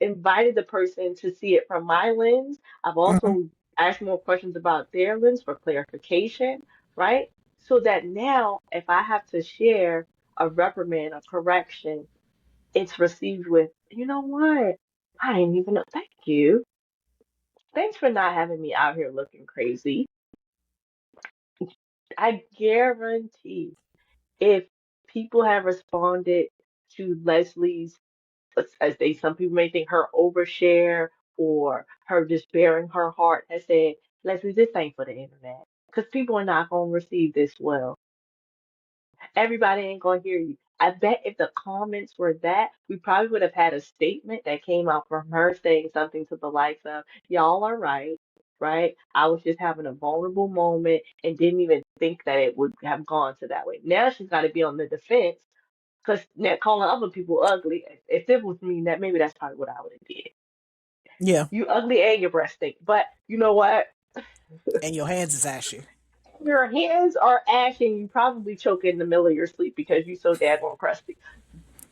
invited the person to see it from my lens. I've Hmm. also asked more questions about their lens for clarification, right? So that now if I have to share a reprimand, a correction, it's received with, you know what? I didn't even know. Thank you. Thanks for not having me out here looking crazy. I guarantee if people have responded to Leslie's, as they, some people may think her overshare or her just bearing her heart, has said, Leslie, this ain't for the internet. Because people are not going to receive this well. Everybody ain't going to hear you. I bet if the comments were that, we probably would have had a statement that came out from her saying something to the likes of, y'all are right, right? I was just having a vulnerable moment and didn't even think that it would have gone to that way. Now she's got to be on the defense because calling other people ugly, if it was me, that maybe that's probably what I would have did. Yeah. You ugly and your breast stink. But you know what? And your hands is ashy. Your hands are ashy and you probably choke in the middle of your sleep because you're so daggone crusty.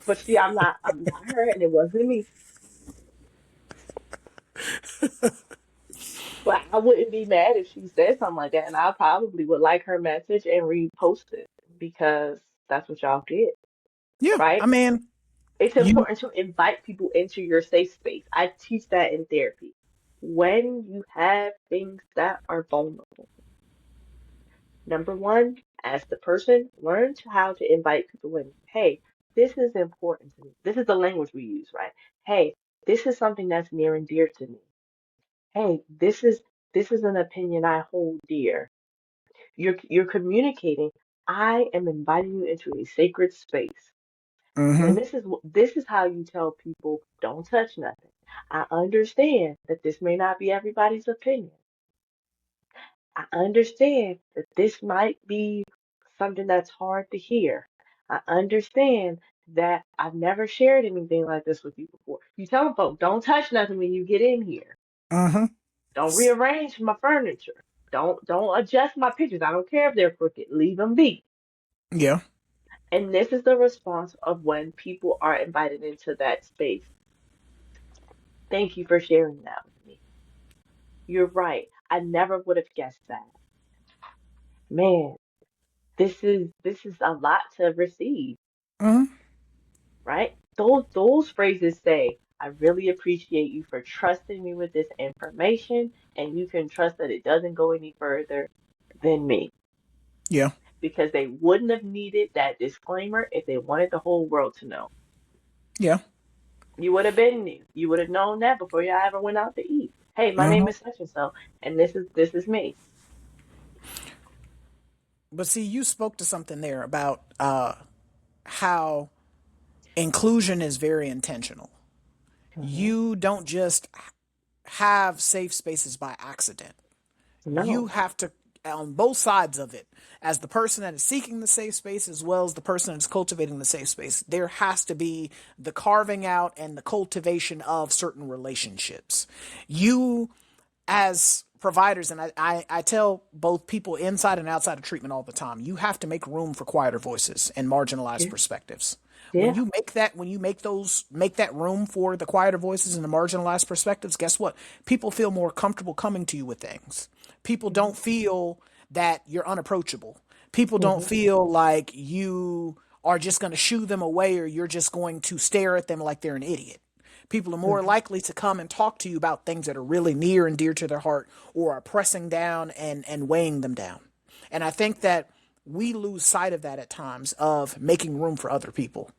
But see, I'm not her, and it wasn't me. But I wouldn't be mad if she said something like that, and I probably would like her message and repost it because that's what y'all did, Yeah. right? I mean, It's you. important to invite people into your safe space. I teach that in therapy. When you have things that are vulnerable, number one, as the person, learn to how to invite people in. Hey, this is important to me. This is the language we use, right? Hey, this is something that's near and dear to me. Hey, this is an opinion I hold dear. You're communicating. I am inviting you into a sacred space. Hmm. And this is how you tell people don't touch nothing. I understand that this may not be everybody's opinion. I understand that this might be something that's hard to hear. I understand that I've never shared anything like this with you before. You tell folks, don't touch nothing when you get in here. Hmm. Don't rearrange my furniture. Don't adjust my pictures. I don't care if they're crooked. Leave them be. Yeah. And this is the response of when people are invited into that space. Thank you for sharing that with me. You're right. I never would have guessed that. Man, this is a lot to receive, Hmm. right? Those phrases say, I really appreciate you for trusting me with this information, and you can trust that it doesn't go any further than me. Yeah. Because they wouldn't have needed that disclaimer if they wanted the whole world to know. Yeah. You would have been new. You would have known that before y'all ever went out to eat. Hey, my name Hmm. is such and so, and this is me. But see, you spoke to something there about how inclusion is very intentional. Hmm. You don't just have safe spaces by accident. You No. have to, on both sides of it, as the person that is seeking the safe space as well as the person that's cultivating the safe space, there has to be the carving out and the cultivation of certain relationships. You, as providers, and I tell both people inside and outside of treatment all the time, you have to make room for quieter voices and marginalized Yeah. perspectives. When Yeah. you make that, when you make those, make that room for the quieter voices and the marginalized perspectives, guess what? People feel more comfortable coming to you with things. People Hmm. don't feel that you're unapproachable. People don't Hmm. feel like you are just going to shoo them away or you're just going to stare at them like they're an idiot. People are more Hmm. likely to come and talk to you about things that are really near and dear to their heart or are pressing down and weighing them down. And I think that we lose sight of that at times of making room for other people.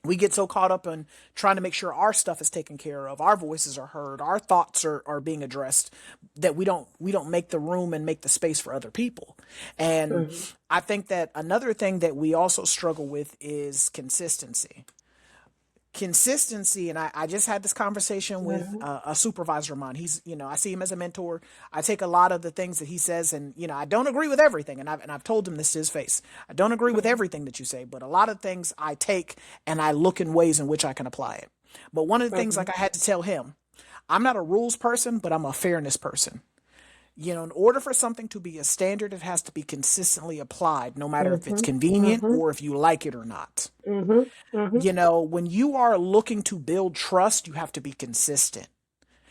We get so caught up in trying to make sure our stuff is taken care of, our voices are heard, our thoughts are being addressed, that we don't make the room and make the space for other people. And Hmm. I think that another thing that we also struggle with is consistency. And I just had this conversation with Hmm. a supervisor of mine. He's, I see him as a mentor. I take a lot of the things that he says, and I don't agree with everything, and I've told him this to his face. I don't agree with Hmm. everything that you say, but a lot of things I take and I look in ways in which I can apply it. But one of the things, Hmm. like, I had to tell him, I'm not a rules person, but I'm a fairness person. In order for something to be a standard, it has to be consistently applied, no matter if it's Mhm. convenient Mhm. or if you like it or not. Mhm. Mhm. When you are looking to build trust, you have to be consistent.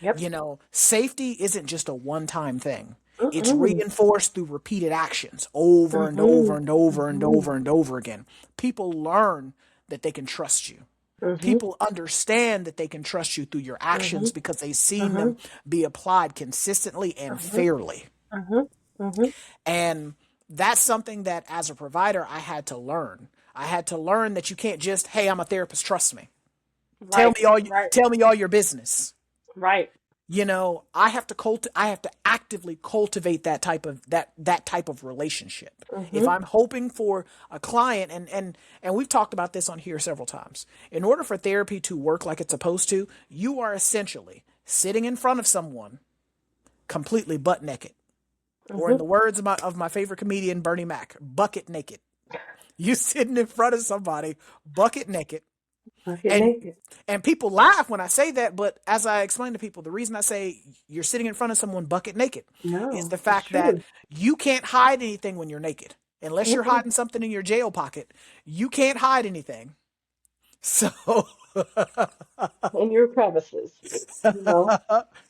Yep. Safety isn't just a one time thing. It's Mm-mm. reinforced through repeated actions over and over Mhm. and over and Mhm. over and over again. People learn that they can trust you. Mhm. People understand that they can trust you through your actions Mhm. because they've seen them Mhm. be applied consistently and Mhm. fairly. Mhm. Mhm. And that's something that as a provider I had to learn. I had to learn that you can't just, hey, I'm a therapist, trust me. Tell Right. me all Right. tell me all your business. Right. I have to I have to actively cultivate that type of relationship. If Mhm. I'm hoping for a client, and we've talked about this on here several times, in order for therapy to work like it's supposed to, you are essentially sitting in front of someone completely butt naked, or in Mhm. the words of my favorite comedian Bernie Mac, bucket naked. You sitting in front of somebody bucket naked, Bucket and naked. people laugh when I say that, but as I explain to people, the reason I say you're sitting in front of someone bucket naked is No, the it's fact that true. you can't hide anything when you're naked. Unless you're Mm-mm. hiding something in your jail pocket, you can't hide anything. So In your crevices, you know.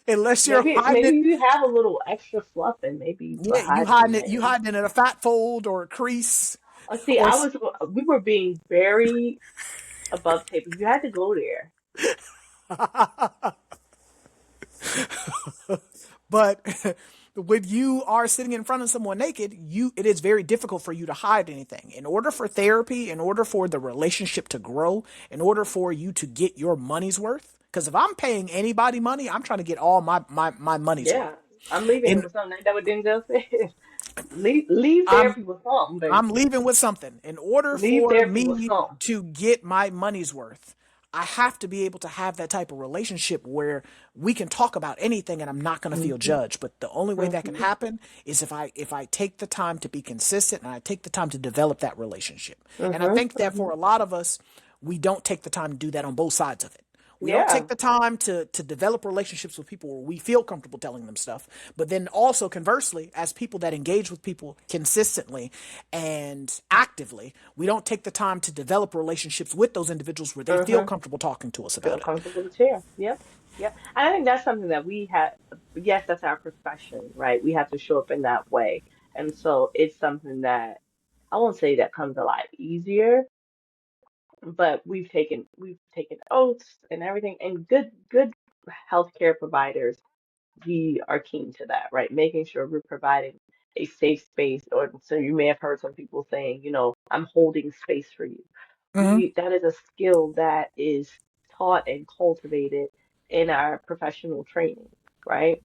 unless you're Maybe hiding it, you have a little extra fluff and maybe you yeah, put hiding in you there. hiding it in a fat fold or a crease See, or we were being very above table. You had to go there. but when you are sitting in front of someone naked, it is very difficult for you to hide anything. In order for therapy, in order for the relationship to grow, in order for you to get your money's worth, because if I'm paying anybody money, I'm trying to get all my money's worth. Yeah, I'm leaving here And with something. Ain't that what Denzel said? Leave I'm therapy with something, I'm baby. leaving with something. In order Leave for therapy with me something. to get my money's worth, I have to be able to have that type of relationship where we can talk about anything and I'm not going to feel Mhm. judged. But the only way that can Mhm. happen is if I take the time to be consistent and I take the time to develop that relationship. And I Mhm. think that for Mhm. a lot of us, we don't take the time to do that on both sides of it. We don't Yeah. take the time to develop relationships with people where we feel comfortable telling them stuff. But then also conversely, as people that engage with people consistently and actively, we don't take the time to develop relationships with those individuals where they feel Mhm. comfortable talking to us Feel about it. comfortable to share. Yep. Yep. And I think that's something that we have. Yes, that's our profession, right? We have to show up in that way, and so it's something that I won't say that comes a lot easier, but we've taken oaths and everything, and good healthcare providers, we are keen to that, right? Making sure we're providing a safe space, or so you may have heard some people saying, I'm holding space for you. Mm-hmm. That is a skill that is taught and cultivated in our professional training, right?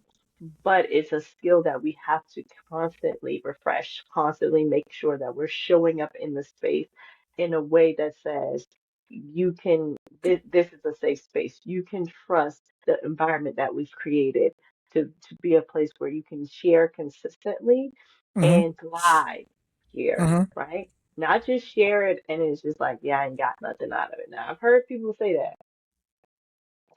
But it's a skill that we have to constantly refresh, constantly make sure that we're showing up in the space in a way that says, this is a safe space. You can trust the environment that we've created to be a place where you can share consistently Mm-hmm. and thrive here, Mm-hmm. right? Not just share it and it's just like, yeah, I ain't got nothing out of it. Now, I've heard people say that.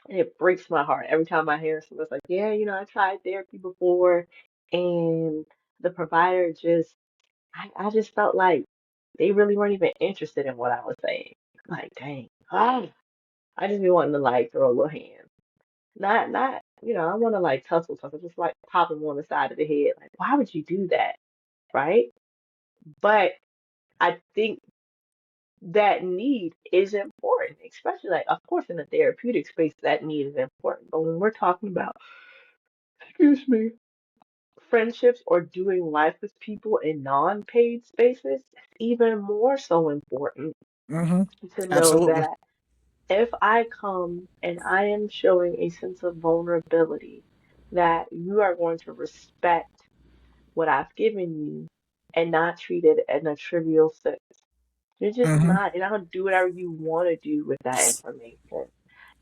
It breaks my heart every time I hear someone's like, yeah, I tried therapy before, and the provider I just felt like they really weren't even interested in what I was saying. Like, dang, I just be wanting to like throw a little hand. Not, I want to like tussle, just like pop him on the side of the head. Like, why would you do that? Right? But I think that need is important, especially like, of course, in the therapeutic space, that need is important. But when we're talking about, excuse me, friendships or doing life with people in non-paid spaces, it's even more so important Mm-hmm. to know Absolutely. that if I come and I am showing a sense of vulnerability, that you are going to respect what I've given you and not treat it in a trivial sense. You're just Mm-hmm. not, and I'll do whatever you want to do with that information.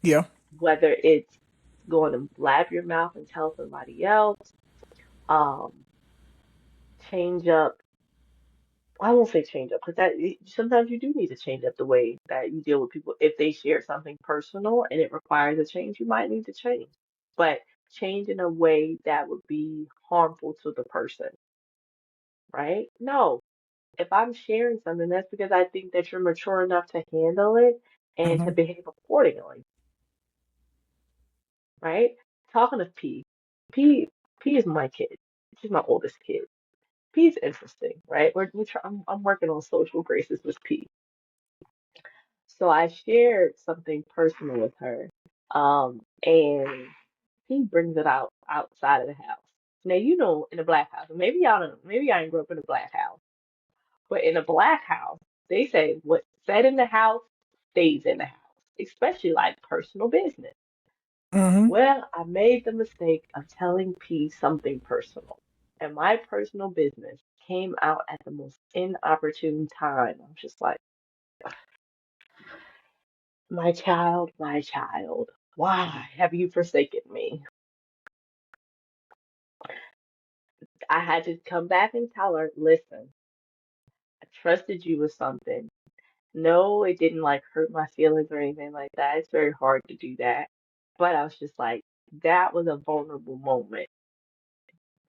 Yeah. Whether it's going to blab your mouth and tell somebody else, um, change up. I won't say change up because sometimes you do need to change up the way that you deal with people. If they share something personal and it requires a change, you might need to change. But change in a way that would be harmful to the person, right? No. If I'm sharing something, that's because I think that you're mature enough to handle it and to Mm-hmm. behave accordingly, right? Talking of P, P is my kid. She's my oldest kid. P is interesting, right? I'm working on social graces with P. So I shared something personal with her, and he brings it out outside of the house. Now you know, in the black house, maybe y'all don't, maybe I ain't grew up in a black house, but in a black house, they say what's said in the house stays in the house, especially like personal business. Mm-hmm. Well, I made the mistake of telling P something personal, and my personal business came out at the most inopportune time. I'm just like, my child, why have you forsaken me? I had to come back and tell her, listen, I trusted you with something. No, it didn't like hurt my feelings or anything like that. It's very hard to do that. But I was just like, that was a vulnerable moment.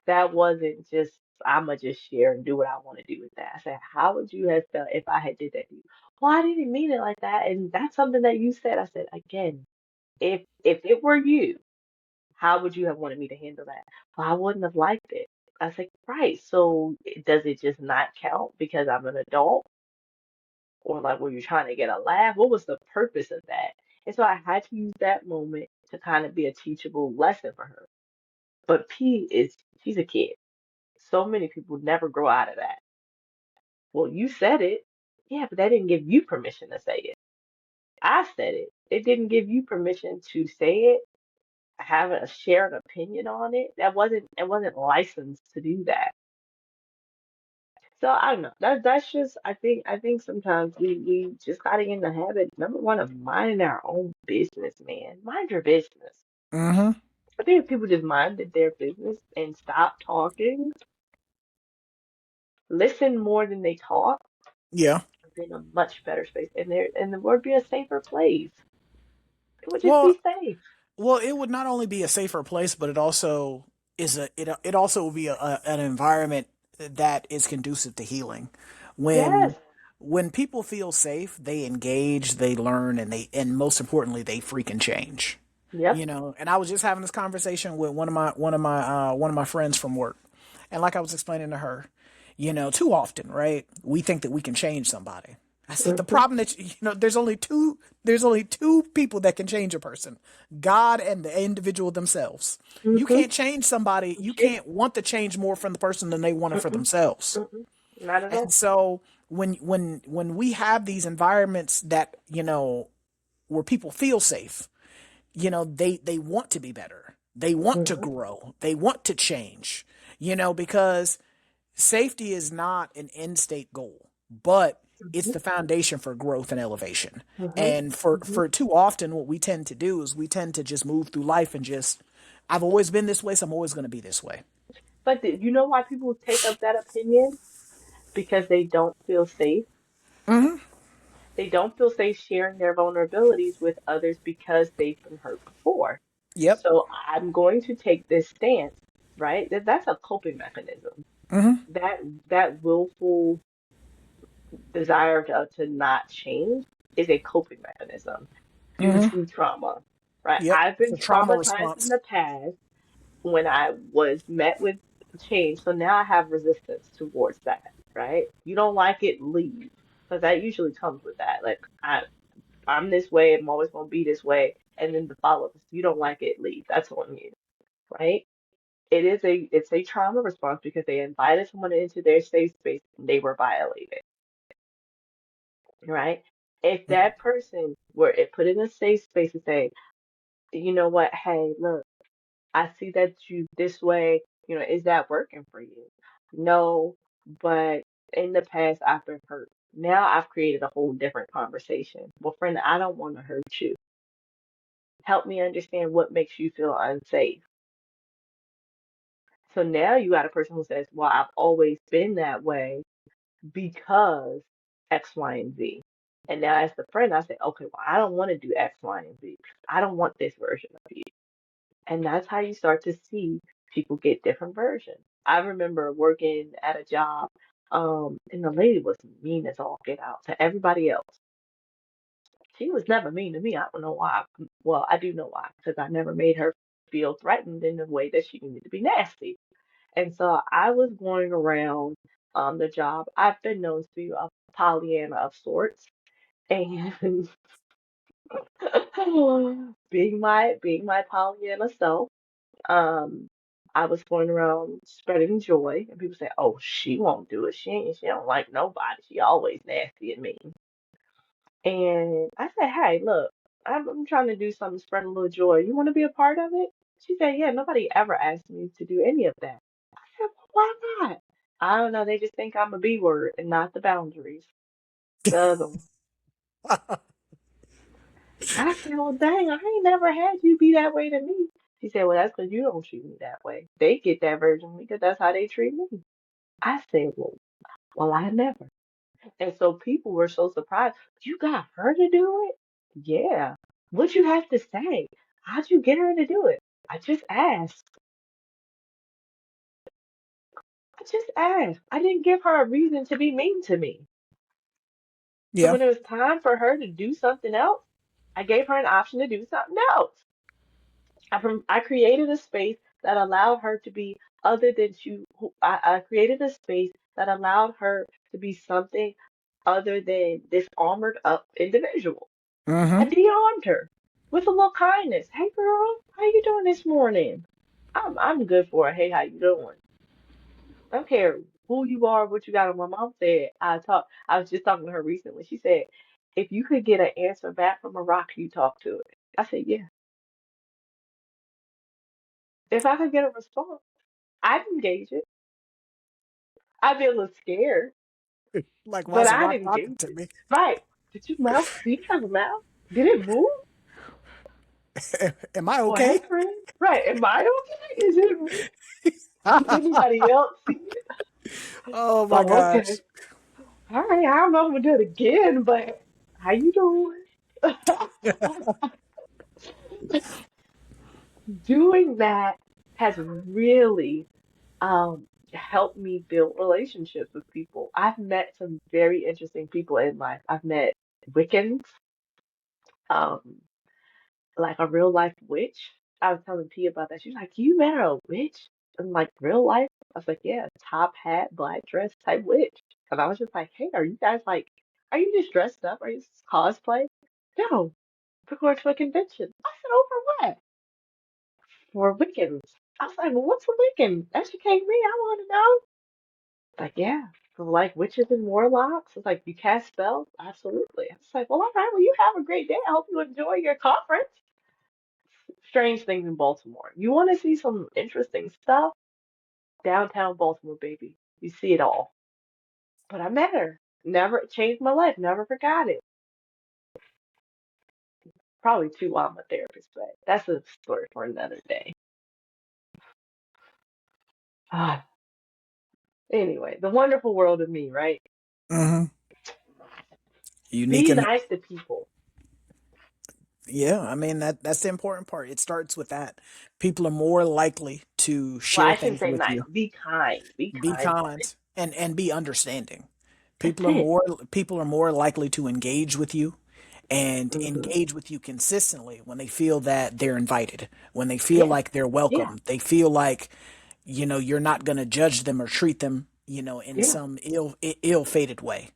That wasn't just, I'ma just share and do what I want to do with that. I said, how would you have felt if I had did that to you? Well, I didn't mean it like that. And that's something that you said. I said, again, if it were you, how would you have wanted me to handle that? Well, I wouldn't have liked it. I said, right. So does it just not count because I'm an adult? Or like, were you trying to get a laugh? What was the purpose of that? And so I had to use that moment to kind of be a teachable lesson for her. But she's a kid. So many people never grow out of that. Well, you said it. Yeah, but that didn't give you permission to say it. I said it. It didn't give you permission to say it, have a shared opinion on it. It wasn't licensed to do that. So I don't know. That's just I think sometimes we just gotta get in the habit, number one, of minding our own business, man. Mind your business. Mm-hmm. I think if people just minded their business and stop talking, listen more than they talk, Yeah. we're in a much better space. And the world be a safer place. It would just be Well, safe. well, it would not only be a safer place, but it also it also will be an environment that is conducive to healing. Yes. When people feel safe, they engage, they learn, and most importantly, they freaking change. Yep. And I was just having this conversation with one of my friends from work, and like I was explaining to her, too often, right? We think that we can change somebody. I said the Mhm. problem that there's only two people that can change a person: God and the individual themselves. You Mhm. can't change somebody. You You can't. can't want to change more from the person than they want it for Mm-mm. themselves. Mm-mm. Not at And all. so when we have these environments that where people feel safe, they want to be better, they want to Mhm. grow, they want to change, because safety is not an end state goal, but it's Mhm. the foundation for growth and elevation. Mhm. And for Mhm. too often what we tend to do is we tend to just move through life and just, I've always been this way, so I'm always going to be this way. You know why people take up that opinion? Because they don't feel safe. Hmm. They don't feel safe sharing their vulnerabilities with others because they've been hurt before. Yep. So I'm going to take this stance, right? That's a coping mechanism. Hmm. That that willful desire to not change is a coping mechanism due Hmm. to trauma, right? Yep. I've It's been a trauma traumatized in response. the past when I was met with change. So now I have resistance towards that, right? You don't like it, leave. Because that usually comes with that. Like I'm this way, I'm always gonna be this way. And then the follow-up is you don't like it, leave. That's on you, right? It's a trauma response because they invited someone into their safe space and they were violated, right? If that person were put in a safe space and say, you know what, hey, look, I see that you this way, is that working for you? No, but in the past I've been hurt. Now I've created a whole different conversation. Well, friend, I don't want to hurt you. Help me understand what makes you feel unsafe. So now you got a person who says, well, I've always been that way because X, Y, and Z. And now as the friend, I say, okay, well, I don't want to do X, Y, and Z. I don't want this version of you. And that's how you start to see people get different versions. I remember working at a job, and the lady was mean as all get out to everybody else. She was never mean to me. I don't know why. Well, I do know why, because I never made her feel threatened in the way that she needed to be nasty. And so I was going around the job. I've been known to be a Pollyanna of sorts, and being my Pollyanna self, um, I was going around spreading joy, and people say, "Oh, she won't do it. She don't like nobody. She always nasty and mean." And I said, "Hey, look, I'm trying to do something, spread a little joy. You want to be a part of it?" She said, "Yeah, nobody ever asked me to do any of that." I said, "Well, why not?" I don't know. They just think I'm a B word and not the boundaries. The other one. I said, "Well, dang, I ain't never had you be that way to me." She said, "Well, that's because you don't treat me that way. They get that version of me because that's how they treat me." I said, well, I never. And so people were so surprised. You got her to do it? Yeah. What'd you have to say? How'd you get her to do it? I just asked. I just asked. I didn't give her a reason to be mean to me. So Yeah. when it was time for her to do something else, I gave her an option to do something else. I created a space that allowed her to be other than I created a space that allowed her to be something other than this armored up individual. I Mm-hmm. de-armed her with a little kindness. Hey girl, how you doing this morning? I'm good for it. Hey, how you doing? I don't care who you are, what you got. And my mom said, I was just talking to her recently. She said, if you could get an answer back from a rock, you talk to it. I said, yeah. If I could get a response, I'd engage it. I'd be a little scared, Like, why but is the I'd rock talking engage to it. me? Right. Did you mouth? Do you have a mouth? Did it move? Am I Or hey okay? friend? Right. Am I okay? Is it me? Did anybody else see it? Oh my Oh, okay. gosh. All right, I don't know if we'll do it again, but how you doing? Doing that has really helped me build relationships with people. I've met some very interesting people in life. I've met Wiccans, um, like a real life witch. I was telling P about that. She was like, "You met a witch in like real life?" I was like, "Yeah, top hat, black dress type witch." And I was just like, "Hey, are you guys like, are you just dressed up? Are you just cosplay?" No, we're going to a convention. I said, "Over what?" For Wiccans. I was like, "Well, what's a Wiccan? Educate me. I want to know." Like, yeah, for like witches and warlocks. It's like you cast spells. Absolutely. I was like, "Well, all right. Well, you have a great day. I hope you enjoy your conference." Strange things in Baltimore. You want to see some interesting stuff? Downtown Baltimore, baby. You see it all. But I met her. Never changed my life. Never forgot it. Probably too while I'm a therapist, but that's a story for another day. Ah, anyway, the wonderful world of me, right? Mm-hmm. Unique Be and nice to people. yeah, I mean that's the important part. It starts with that. People are more likely to Well, share I shouldn't things say with nice. you. Be kind. Be Be kind hearted. kind and be understanding. That's People are it. more people are more likely to engage with you and Hmm. engage with you consistently when they feel that they're invited, when they feel Yeah. like they're Yeah. welcome. They feel like you're not going to judge them or treat them, in Yeah. some ill-fated way.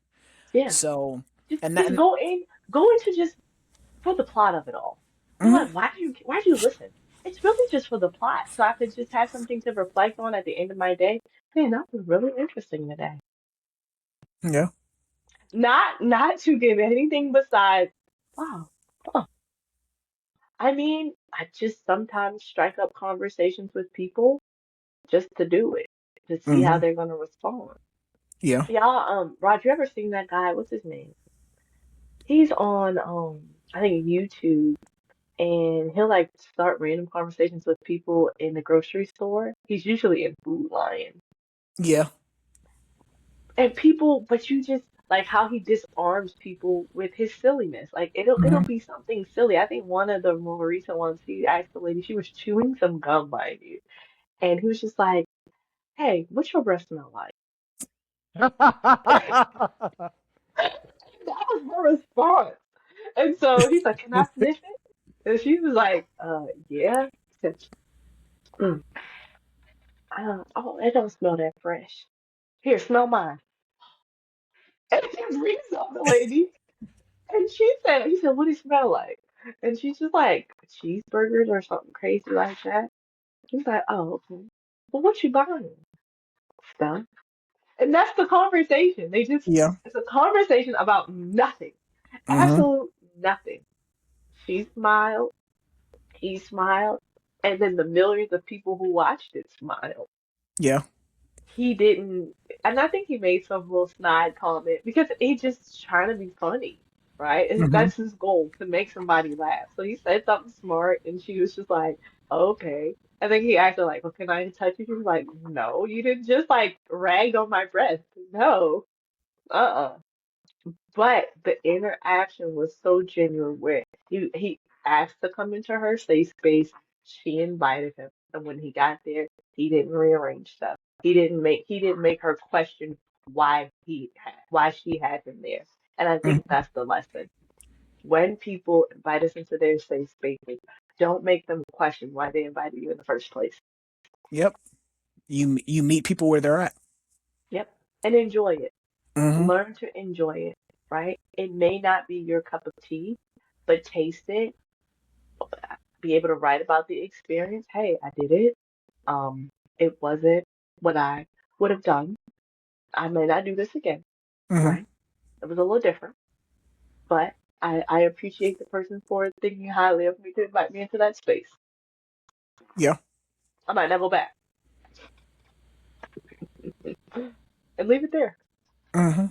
Yeah. So, Just and that just and, go into just for the plot of it all. You're mhm, like, why do you listen? It's really just for the plot. So I could just have something to reflect on at the end of my day. Man, that was really interesting today. yeah. Not to give anything besides, wow. Huh. I mean, I just sometimes strike up conversations with people just to do it, to see how Hmm. they're gonna respond. Yeah. Y'all, Rod, you ever seen that guy? What's his name? He's on I think YouTube, and he'll like start random conversations with people in the grocery store. He's usually in Food Lion. Yeah. And people, but you just Like how he disarms people with his silliness. Like it'll Hmm. be something silly. I think one of the more recent ones, he asked the lady, she was chewing some gum, mind you, and he was just like, "Hey, what's your breath smell like?" That was her response. And so he's like, "Can I sniff it?" And she was like, yeah." He said, mm, "Oh, it don't smell that fresh. Here, smell mine." And he breathes on the lady. And he said, "What do you smell like?" And she's just like, "Cheeseburgers or something crazy like that." He's like, "Oh, okay. Well, what you buying?" Stuff. And that's the conversation. Yeah. It's a conversation about nothing. Hmm. Absolute nothing. She smiled, he smiled, and then the millions of people who watched it smiled. Yeah. He didn't, and I think he made some little snide comment because he just trying to be funny, right? And Hmm. that's his goal, to make somebody laugh. So he said something smart, and she was just like, "Okay." I think he asked her like, "Well, can I touch you?" She was like, "No, you didn't just like rag on my breath. No, uh-uh." But the interaction was so genuine where he asked to come into her safe space. She invited him. And when he got there, he didn't rearrange stuff. He didn't make her question why she had him there. And I think Hmm. that's the lesson. When people invite us into their safe spaces, don't make them question why they invited you in the first place. Yep. You meet people where they're at. Yep. And enjoy it. Hmm. Learn to enjoy it, right? It may not be your cup of tea, but taste it, be able to write about the experience. Hey, I did it. It wasn't what I would have done. I may not do this again, Hmm. right? It was a little different, but I appreciate the person for thinking highly of me to invite me into that space. Yeah. I might never go back and leave it there. Hmm.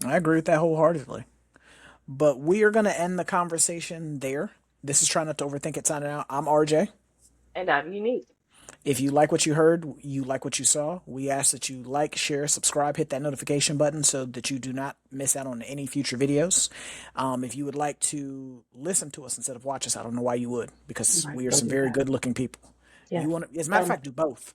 I agree with that wholeheartedly. But we are going to end the conversation there. This is Try Not to Overthink It signing out. I'm RJ. And I'm unique. If you like what you heard, you like what you saw, we ask that you like, share, subscribe, hit that notification button so that you do not miss out on any future videos. If you would like to listen to us instead of watch us, I don't know why you would, because Right, we are don't some do very that. good looking people. You Yes. want to, as a matter of Um, fact, do both.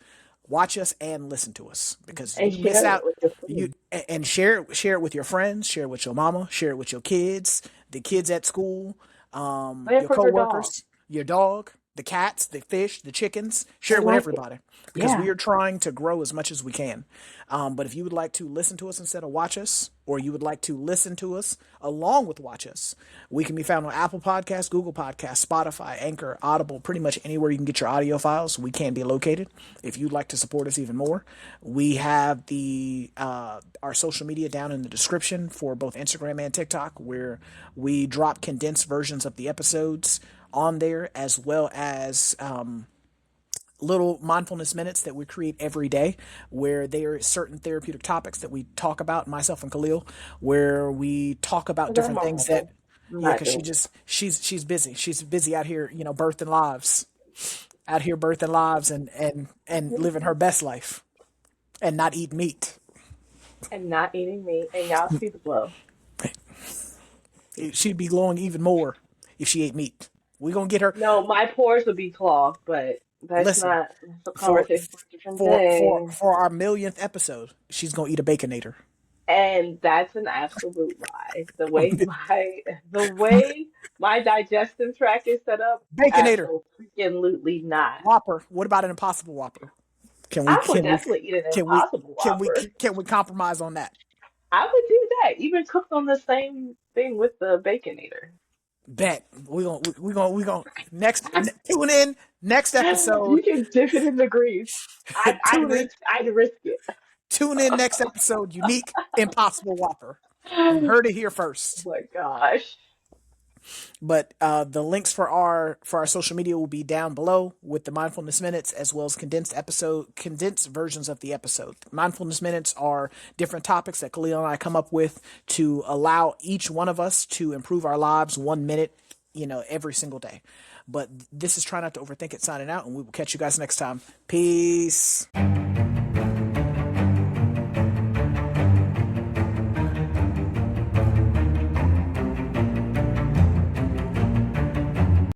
Watch us and listen to us because and you miss share it out. with your You friends. and share it with your friends, share it with your mama, share it with your kids, the kids at school, Play it your for your dog. coworkers, your dog, the cats, the fish, the chickens. Share They it with like it. everybody because we Yeah. are trying to grow as much as we can. But if you would like to listen to us instead of watch us, or you would like to listen to us along with watch us, we can be found on Apple Podcasts, Google Podcasts, Spotify, Anchor, Audible, pretty much anywhere you can get your audio files. We can be located. If you'd like to support us even more, we have the our social media down in the description for both Instagram and TikTok, where we drop condensed versions of the episodes on there, as well as little mindfulness minutes that we create every day, where there are certain therapeutic topics that we talk about, myself and Khalil, where we talk about Because I'm different a things that, mama. I'm yeah, not because doing it. she's busy out here, birthing lives, out here birthing lives and living her best life and not eat meat. And not eating meat, and y'all see the glow. She'd be glowing even more if she ate meat. We gonna get her. No, my pores would be clogged, but Listen, that's a for conversation for a different for day. for our millionth episode, she's gonna eat a baconator. And that's an absolute lie. The way my digestive tract is set up, Baconator. absolutely not. Whopper. What about an Impossible Whopper? Can we I would can we definitely eat an can we impossible can we whopper. can we compromise on that? I would do that, even cooked on the same thing with the baconator. Bet we gonna tune in next episode. You can dip it in the grease. tune in I'd risk it. tune in next episode. Unique Impossible Whopper. You Oh heard it here first. my gosh. But the links for our social media will be down below with the mindfulness minutes as well as condensed versions of the episode. Mindfulness minutes are different topics that Khalil and I come up with to allow each one of us to improve our lives 1 minute, every single day. But this is Try Not to Overthink It signing out, and we will catch you guys next time. Peace.